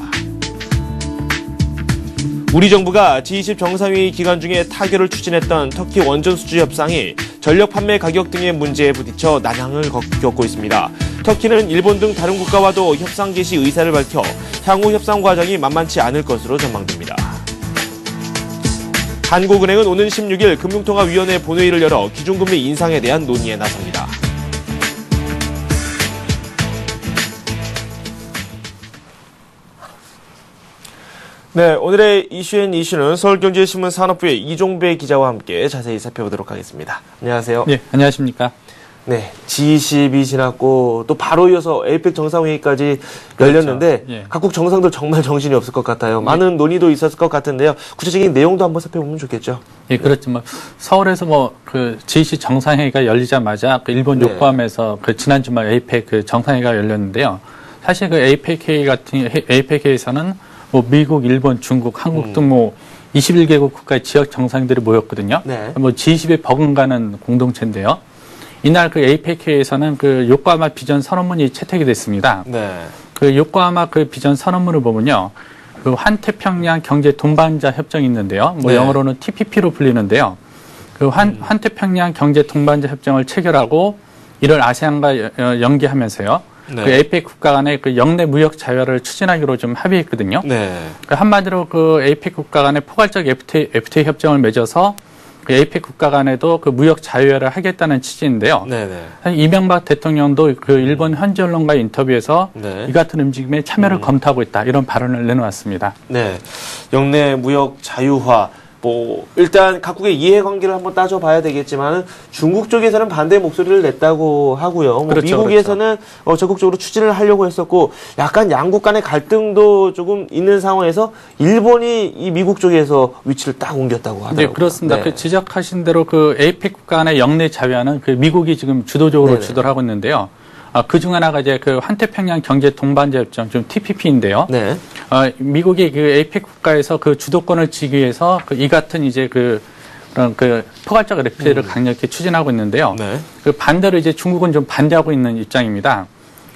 우리 정부가 G20 정상회의 기간 중에 타결을 추진했던 터키 원전 수주 협상이 전력 판매 가격 등의 문제에 부딪혀 난항을 겪고 있습니다. 터키는 일본 등 다른 국가와도 협상 개시 의사를 밝혀 향후 협상 과정이 만만치 않을 것으로 전망됩니다. 한국은행은 오는 16일 금융통화위원회 본회의를 열어 기준금리 인상에 대한 논의에 나섭니다. 네, 오늘의 이슈는 서울경제신문 산업부의 이종배 기자와 함께 자세히 살펴보도록 하겠습니다. 안녕하세요. 네, 안녕하십니까. 네, G20이 지났고 또 바로 이어서 에이펙 정상회의까지 열렸는데 그렇죠. 예. 각국 정상들 정말 정신이 없을 것 같아요. 많은 논의도 있었을 것 같은데요. 구체적인 내용도 한번 살펴보면 좋겠죠. 예, 그렇죠. 뭐 서울에서 그 G20 정상회의가 열리자마자 그 일본 네. 요코하마에서 그 지난 주말 에이펙 그 정상회의가 열렸는데요. 사실 그 에이펙 회의에서는 뭐 미국, 일본, 중국, 한국 등 뭐 21개국 국가의 지역 정상들이 모였거든요. 네. 뭐 G20에 버금가는 공동체인데요. 이날 그 에이펙 회의에서는 그 요코하마 비전 선언문이 채택이 됐습니다. 네. 그 요코하마 그 비전 선언문을 보면요. 그 환태평양 경제 동반자 협정이 있는데요. 뭐 네. 영어로는 TPP로 불리는데요. 그 환태평양 경제 동반자 협정을 체결하고 이를 아세안과 연계하면서요. 네. 그 에이펙 국가 간의 그 영내 무역 자유화를 추진하기로 좀 합의했거든요. 네. 그 한마디로 그 에이펙 국가 간의 포괄적 FTA 협정을 맺어서 그 에이펙 국가 간에도 그 무역 자유화를 하겠다는 취지인데요. 네네. 사실 이명박 대통령도 그 일본 현지 언론과의 인터뷰에서 네. 이 같은 움직임에 참여를 검토하고 있다. 이런 발언을 내놓았습니다. 네. 영내 무역 자유화. 일단 각국의 이해관계를 한번 따져봐야 되겠지만 중국 쪽에서는 반대 목소리를 냈다고 하고요. 그렇죠, 미국에서는 적극적으로 추진을 하려고 했었고 약간 양국 간의 갈등도 조금 있는 상황에서 일본이 이 미국 쪽에서 위치를 딱 옮겼다고 하더라고요. 네, 그렇습니다. 네. 그 지적하신 대로 그 에이펙 국가 간의 영내 자유화는 그 미국이 지금 주도적으로 네네. 주도를 하고 있는데요. 그 중 하나가 이제 그 환태평양 경제 동반자 협정, 좀 TPP인데요. 네. 미국이 그 에이펙 국가에서 그 주도권을 쥐기 위해서 이 같은 이제 그런 그 포괄적 FTA를 강력히 추진하고 있는데요. 네. 그 반대로 이제 중국은 좀 반대하고 있는 입장입니다.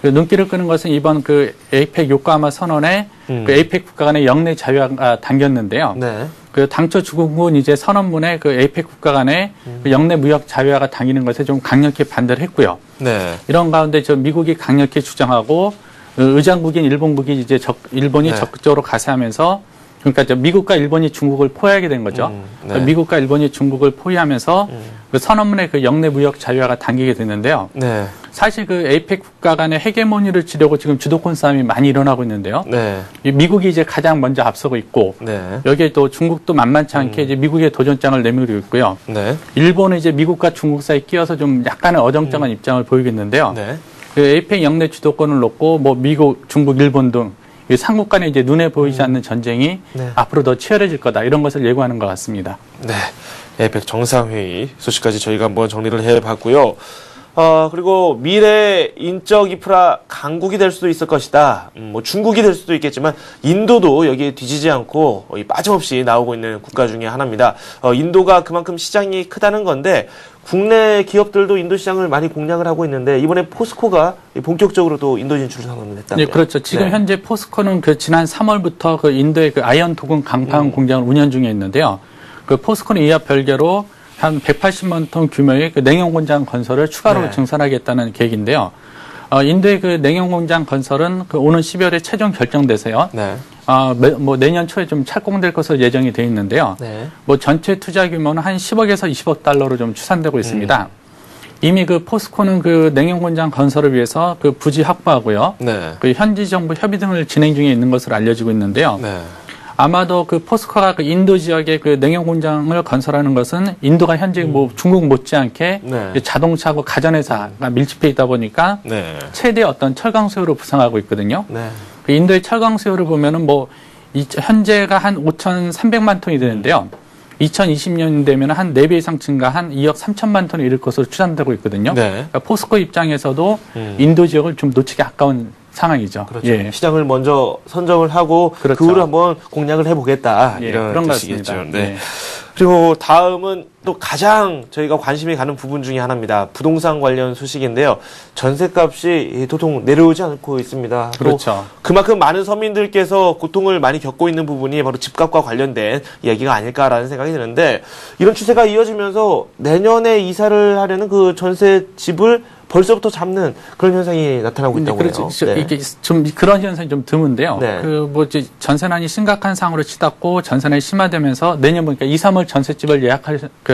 그 눈길을 끄는 것은 이번 그 에이펙 요코하마 선언에 그 에이펙 국가 간의 영내 자유화가 담겼는데요. 네. 그 당초 중국은 이제 선언문에 그 에이펙 국가 간의 그 영내 무역 자유화가 담기는 것에 좀 강력히 반대를 했고요. 네. 이런 가운데 미국이 강력히 주장하고 의장국인 일본국이 이제 일본이 네. 적극적으로 가세하면서 그러니까 미국과 일본이 중국을 포위하게 된 거죠. 네. 미국과 일본이 중국을 포위하면서 그 선언문에 그 영내 무역 자유화가 담기게 됐는데요. 네. 사실 그 에이펙 국가 간의 헤게모니를 지려고 지금 주도권 싸움이 많이 일어나고 있는데요. 네. 미국이 이제 가장 먼저 앞서고 있고 네. 여기에 또 중국도 만만치 않게 이제 미국의 도전장을 내밀고 있고요. 네. 일본은 이제 미국과 중국 사이에 끼어서 좀 약간의 어정쩡한 입장을 보이겠는데요. 네. 그 에이펙 영내 주도권을 놓고 뭐 미국, 중국, 일본 등 이 삼국 간의 이제 눈에 보이지 않는 전쟁이 네. 앞으로 더 치열해질 거다 이런 것을 예고하는 것 같습니다. 네. 에이펙 정상회의 소식까지 저희가 한번 정리를 해봤고요. 그리고 미래 인적 인프라 강국이 될 수도 있을 것이다. 뭐 중국이 될 수도 있겠지만 인도도 여기에 뒤지지 않고 빠짐없이 나오고 있는 국가 중에 하나입니다. 인도가 그만큼 시장이 크다는 건데 국내 기업들도 인도 시장을 많이 공략을 하고 있는데 이번에 포스코가 본격적으로 또 인도 진출 선언을 했다고요. 네, 그렇죠. 지금 네. 현재 포스코는 그 지난 3월부터 그 인도의 그 아연 도금 강판 공장을 운영 중에 있는데요. 그 포스코는 이와 별개로 한 180만 톤 규모의 그 냉용 공장 건설을 추가로 네. 증설하겠다는 계획인데요. 인도의 그 냉용 공장 건설은 그 오는 12월에 최종 결정돼서요. 네. 뭐 내년 초에 좀 착공될 것으로 예정이 돼 있는데요. 네. 뭐 전체 투자 규모는 한 10억에서 20억 달러로 좀 추산되고 있습니다. 이미 그 포스코는 그 냉용 공장 건설을 위해서 그 부지 확보하고요. 네. 그 현지 정부 협의 등을 진행 중에 있는 것으로 알려지고 있는데요. 네. 아마도 그 포스코가 그 인도 지역에 그 냉용 공장을 건설하는 것은 인도가 현재 뭐 중국 못지않게 네. 자동차하고 가전회사가 밀집해 있다 보니까 네. 최대 어떤 철강 수요를 부상하고 있거든요. 네. 그 인도의 철강 수요를 보면은 뭐 현재가 한 5,300만 톤이 되는데요. 2020년 되면 한 4배 이상 증가한 2억 3천만 톤이 이를 것으로 추산되고 있거든요. 네. 그러니까 포스코 입장에서도 인도 지역을 좀 놓치기 아까운 상황이죠. 그렇죠. 예. 시장을 먼저 선정을 하고 그렇죠. 그 후로 한번 공략을 해보겠다 예, 이런 그런 것 뜻이겠죠. 같습니다. 네. 네. 그리고 다음은 또 가장 저희가 관심이 가는 부분 중에 하나입니다. 부동산 관련 소식인데요. 전셋값이 도통 내려오지 않고 있습니다. 그렇죠. 그만큼 많은 서민들께서 고통을 많이 겪고 있는 부분이 바로 집값과 관련된 이야기가 아닐까라는 생각이 드는데 이런 추세가 이어지면서 내년에 이사를 하려는 그 전세 집을 벌써부터 잡는 그런 현상이 나타나고 있다고 해요. 그렇죠. 네. 이게 좀 그런 현상이 좀 드문데요. 네. 이제 전세난이 심각한 상황으로 치닫고 전세난이 심화되면서 내년 그러니까 2, 3월 전셋집을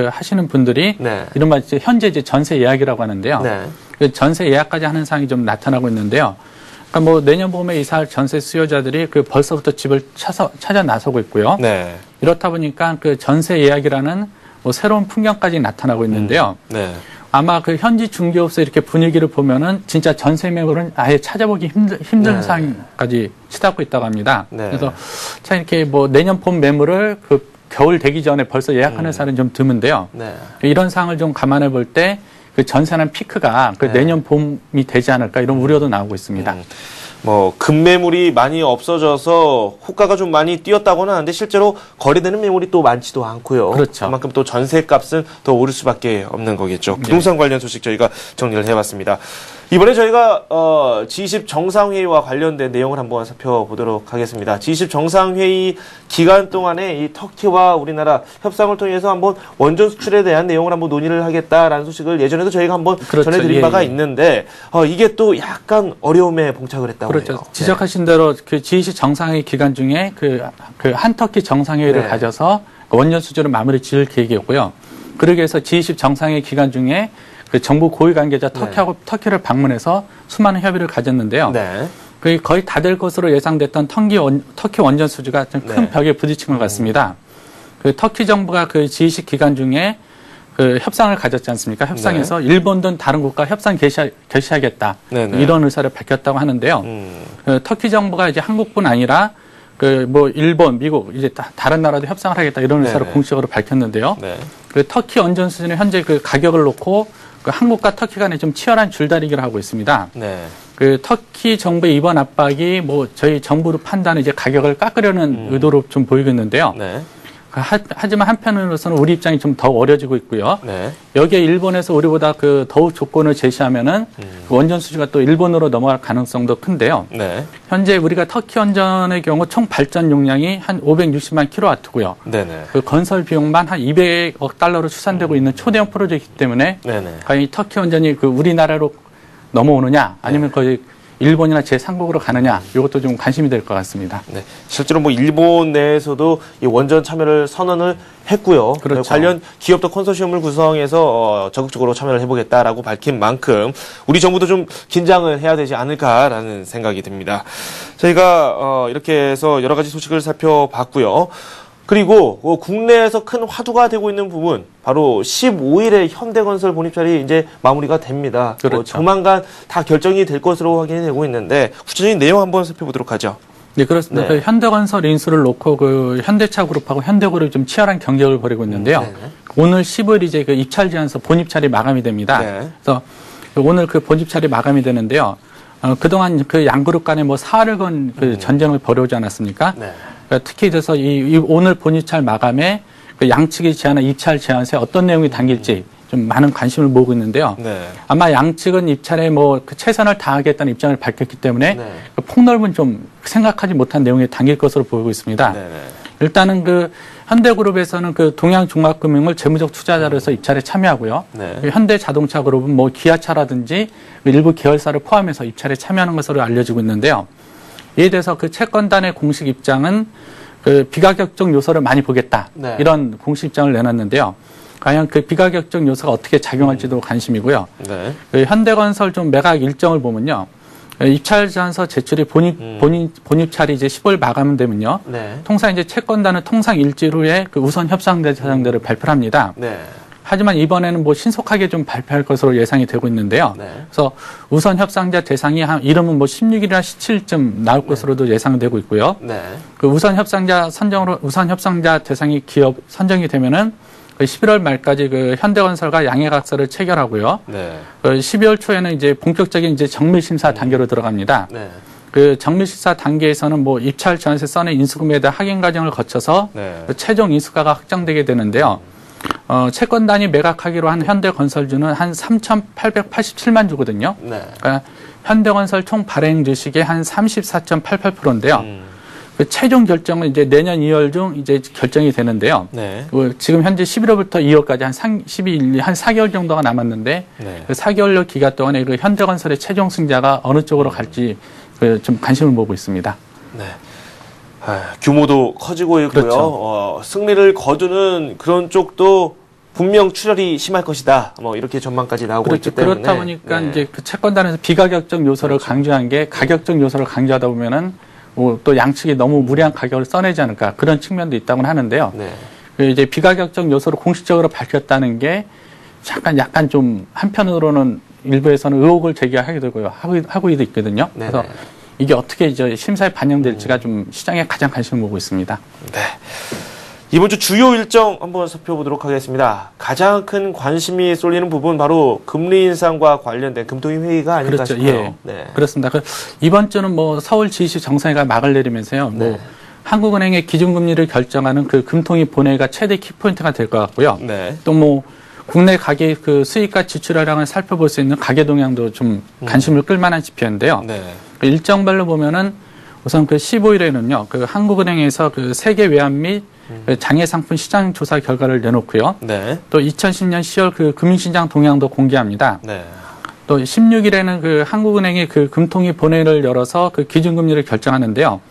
하시는 분들이 네. 이른바 이제 현재 이제 전세 예약이라고 하는데요. 네. 그 전세 예약까지 하는 상황이 좀 나타나고 있는데요. 그러니까 뭐 내년 봄에 이사할 전세 수요자들이 벌써부터 집을 찾아 나서고 있고요. 네. 이렇다 보니까 그 전세 예약이라는 뭐 새로운 풍경까지 나타나고 있는데요. 네. 아마 그 현지 중개업소 이렇게 분위기를 보면은 진짜 전세 매물은 아예 찾아보기 힘든 네. 상황까지 치닫고 있다고 합니다. 네. 그래서 참 이렇게 뭐 내년 봄 매물을 그 겨울 되기 전에 벌써 예약하는 사람이 좀 드문데요. 네. 이런 상황을 좀 감안해 볼 때 그 전세난 피크가 그 네. 내년 봄이 되지 않을까 이런 우려도 나오고 있습니다. 뭐 급매물이 많이 없어져서 호가가 좀 많이 뛰었다고는 하는데 실제로 거래되는 매물이 또 많지도 않고요. 그렇죠. 그만큼 또 전세값은 더 오를 수밖에 없는 거겠죠. 부동산 관련 소식 저희가 정리를 해봤습니다. 이번에 저희가 G20 정상회의와 관련된 내용을 한번 살펴보도록 하겠습니다. G20 정상회의 기간 동안에 이 터키와 우리나라 협상을 통해서 한번 원전 수출에 대한 내용을 한번 논의를 하겠다라는 소식을 예전에도 저희가 한번 그렇죠. 전해드린 예, 바가 예. 있는데 이게 또 약간 어려움에 봉착을 했다고 그렇죠. 해요. 지적하신 대로 그 G20 정상회의 기간 중에 그 한터키 정상회의를 네. 가져서 원전 수주를 마무리 지을 계획이었고요. 그러기 위해서 G20 정상회의 기간 중에 그 정부 고위 관계자 터키를 방문해서 수많은 협의를 가졌는데요. 네. 그 거의 다 될 것으로 예상됐던 터키 원전 수주가 좀 큰 네. 벽에 부딪힌 것 같습니다. 그 터키 정부가 그 G20 기간 중에 그 협상을 가졌지 않습니까? 협상에서 일본 등 다른 국가 협상 개시하겠다. 네네. 이런 의사를 밝혔다고 하는데요. 그 터키 정부가 이제 한국뿐 아니라 그 뭐 일본, 미국 이제 다른 나라도 협상을 하겠다 이런 의사를 네네. 공식적으로 밝혔는데요. 네. 그 터키 원전 수준의 현재 그 가격을 놓고 그 한국과 터키 간에 좀 치열한 줄다리기를 하고 있습니다. 네. 그 터키 정부의 이번 압박이 뭐 저희 정부로 판단은 이제 가격을 깎으려는 의도로 좀 보이고 있는데요. 네. 하지만 한편으로서는 우리 입장이 좀 더 어려지고 있고요. 네. 여기에 일본에서 우리보다 그 더욱 조건을 제시하면은 그 원전 수주가 또 일본으로 넘어갈 가능성도 큰데요. 네. 현재 우리가 터키 원전의 경우 총 발전 용량이 한 560만 킬로와트고요. 네네. 그 건설 비용만 한 200억 달러로 추산되고 있는 초대형 프로젝트이기 때문에 네네. 과연 이 터키 원전이 그 우리나라로 넘어오느냐 아니면 거의 일본이나 제3국으로 가느냐 이것도 좀 관심이 될 것 같습니다. 네. 실제로 뭐 일본 내에서도 이 원전 참여를 선언을 했고요. 그렇죠. 관련 기업도 컨소시엄을 구성해서 적극적으로 참여를 해보겠다라고 밝힌 만큼 우리 정부도 좀 긴장을 해야 되지 않을까라는 생각이 듭니다. 저희가 이렇게 해서 여러 가지 소식을 살펴봤고요. 그리고 국내에서 큰 화두가 되고 있는 부분 바로 15일에 현대건설 본입찰이 이제 마무리가 됩니다. 그렇죠. 조만간 다 결정이 될 것으로 확인이 되고 있는데 구체적인 내용 한번 살펴보도록 하죠. 네, 그렇습니다. 네. 그 현대건설 인수를 놓고 그 현대차 그룹하고 현대그룹이 좀 치열한 경쟁을 벌이고 있는데요. 네네. 오늘 15일 이제 그 입찰 제안서 본입찰이 마감이 됩니다. 네. 그래서 오늘 그 본입찰이 마감이 되는데요. 그동안 그 양그룹 간에 뭐 사활을 건 그 전쟁을 벌여오지 않았습니까? 네. 그러니까 특히 그래서 이 오늘 본입찰 마감에 그 양측이 제안한 입찰 제안서에 어떤 내용이 담길지 좀 많은 관심을 모으고 있는데요. 네. 아마 양측은 입찰에 뭐 그 최선을 다하겠다는 입장을 밝혔기 때문에 네. 그 폭넓은 좀 생각하지 못한 내용이 담길 것으로 보이고 있습니다. 네네. 일단은 그 현대그룹에서는 그 동양종합금융을 재무적 투자자로서 입찰에 참여하고요. 네. 그 현대자동차그룹은 뭐 기아차라든지 일부 계열사를 포함해서 입찰에 참여하는 것으로 알려지고 있는데요. 이에 대해서 그 채권단의 공식 입장은 그 비가격적 요소를 많이 보겠다. 네. 이런 공식 입장을 내놨는데요. 과연 그 비가격적 요소가 어떻게 작용할지도 관심이고요. 네. 그 현대건설 좀 매각 일정을 보면요. 입찰 제안서 제출이 본입찰이 이제 10월 마감되면요. 네. 통상 이제 채권단은 통상 일주일 후에 그 우선 협상 대상자를 발표를 합니다. 네. 하지만 이번에는 뭐 신속하게 좀 발표할 것으로 예상이 되고 있는데요. 네. 그래서 우선 협상자 대상이 이름은 뭐 16일이나 17일쯤 나올 것으로도 예상되고 있고요. 네. 그 우선 협상자 대상이 기업 선정이 되면은 그 11월 말까지 그 현대건설과 양해각서를 체결하고요. 네. 그 12월 초에는 이제 본격적인 이제 정밀심사 단계로 들어갑니다. 네. 그 정밀심사 단계에서는 뭐 입찰 전세 선의 인수금액에 대한 확인 과정을 거쳐서 네. 그 최종 인수가가 확정되게 되는데요. 채권단이 매각하기로 한 현대건설주는 한 3,887만 주거든요. 네. 그러니까 현대건설 총 발행 주식의 한 34.88%인데요. 그 최종 결정은 이제 내년 2월 중 이제 결정이 되는데요. 네. 지금 현재 11월부터 2월까지 한 4개월 정도가 남았는데 네. 그 4개월 기간 동안에 그 현대건설의 최종 승자가 어느 쪽으로 갈지 좀 관심을 모으고 있습니다. 네. 규모도 커지고 있고요. 그렇죠. 승리를 거두는 그런 쪽도 분명 출혈이 심할 것이다. 뭐 이렇게 전망까지 나오고 그렇죠. 있기 때문에 그렇다 보니까 네. 이제 그 채권단에서 비가격적 요소를 그렇죠. 강조한 게 가격적 요소를 강조하다 보면은 또 양측이 너무 무리한 가격을 써내지 않을까 그런 측면도 있다고 하는데요. 네. 그 이제 비가격적 요소를 공식적으로 밝혔다는 게 약간 좀 한편으로는 일부에서는 의혹을 제기하게 되고요. 하고 있거든요. 네네. 그래서 이게 어떻게 이제 심사에 반영될지가 좀 시장에 가장 관심을 모으고 있습니다. 네. 이번 주 주요 일정 한번 살펴보도록 하겠습니다. 가장 큰 관심이 쏠리는 부분 바로 금리 인상과 관련된 금통위 회의가 아닐까 그렇죠. 싶어요. 예. 네. 그렇습니다. 이번 주는 뭐 서울 지시 정상회가 막을 내리면서요. 네. 한국은행의 기준금리를 결정하는 그 금통위 본회의가 최대 키포인트가 될 것 같고요. 네. 또 뭐 국내 가계 그 수익과 지출하량을 살펴볼 수 있는 가계 동향도 좀 관심을 끌만한 지표인데요. 네. 그 일정별로 보면은 우선 그 15일에는요. 그 한국은행에서 그 세계 외환 및 그 장외 상품 시장 조사 결과를 내놓고요. 네. 또 2010년 10월 그 금융시장 동향도 공개합니다. 네. 또 16일에는 그 한국은행이 그 금통위 본회의를 열어서 그 기준금리를 결정하는데요.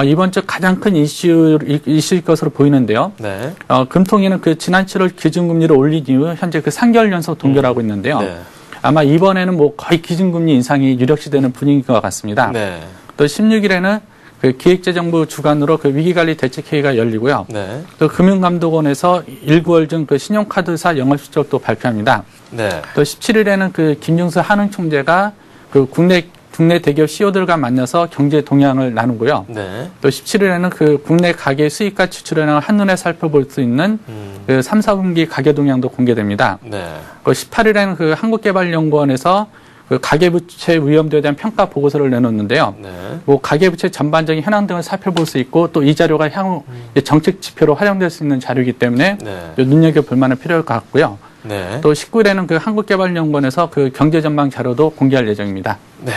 이번 주 가장 큰 이슈일 것으로 보이는데요. 네. 금통위는 그 지난 7월 기준금리를 올린 이후 현재 그 3개월 연속 동결하고 있는데요. 네. 아마 이번에는 뭐 거의 기준금리 인상이 유력시되는 분위기인 것 같습니다. 네. 또 16일에는 그 기획재정부 주관으로 그 위기관리 대책회의가 열리고요. 네. 또 금융감독원에서 1~9월 중 그 신용카드사 영업실적도 발표합니다. 네. 또 17일에는 그 김중수 한은총재가 그 국내 대기업 CEO들과 만나서 경제 동향을 나누고요. 네. 또 17일에는 그 국내 가계 수익과 지출현황을 한눈에 살펴볼 수 있는 그 3, 4분기 가계 동향도 공개됩니다. 네. 그 18일에는 그 한국개발연구원에서 그 가계부채 위험도에 대한 평가 보고서를 내놓는데요. 네. 뭐 가계부채 전반적인 현황 등을 살펴볼 수 있고 또 이 자료가 향후 정책 지표로 활용될 수 있는 자료이기 때문에 네. 눈여겨볼 만한 필요할 것 같고요. 네. 또 19일에는 그 한국개발연구원에서 그 경제 전망 자료도 공개할 예정입니다. 네.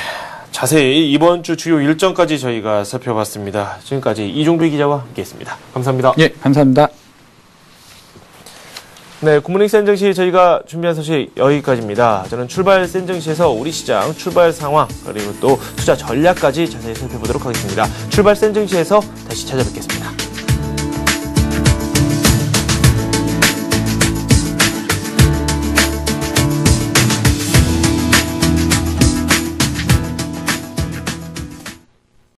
자세히 이번 주 주요 일정까지 저희가 살펴봤습니다. 지금까지 이종배 기자와 함께했습니다. 감사합니다. 예, 감사합니다. 네, 굿모닝 센정시 저희가 준비한 소식 여기까지입니다. 저는 출발 센정시에서 우리 시장 출발 상황 그리고 또 투자 전략까지 자세히 살펴보도록 하겠습니다. 출발 센정시에서 다시 찾아뵙겠습니다.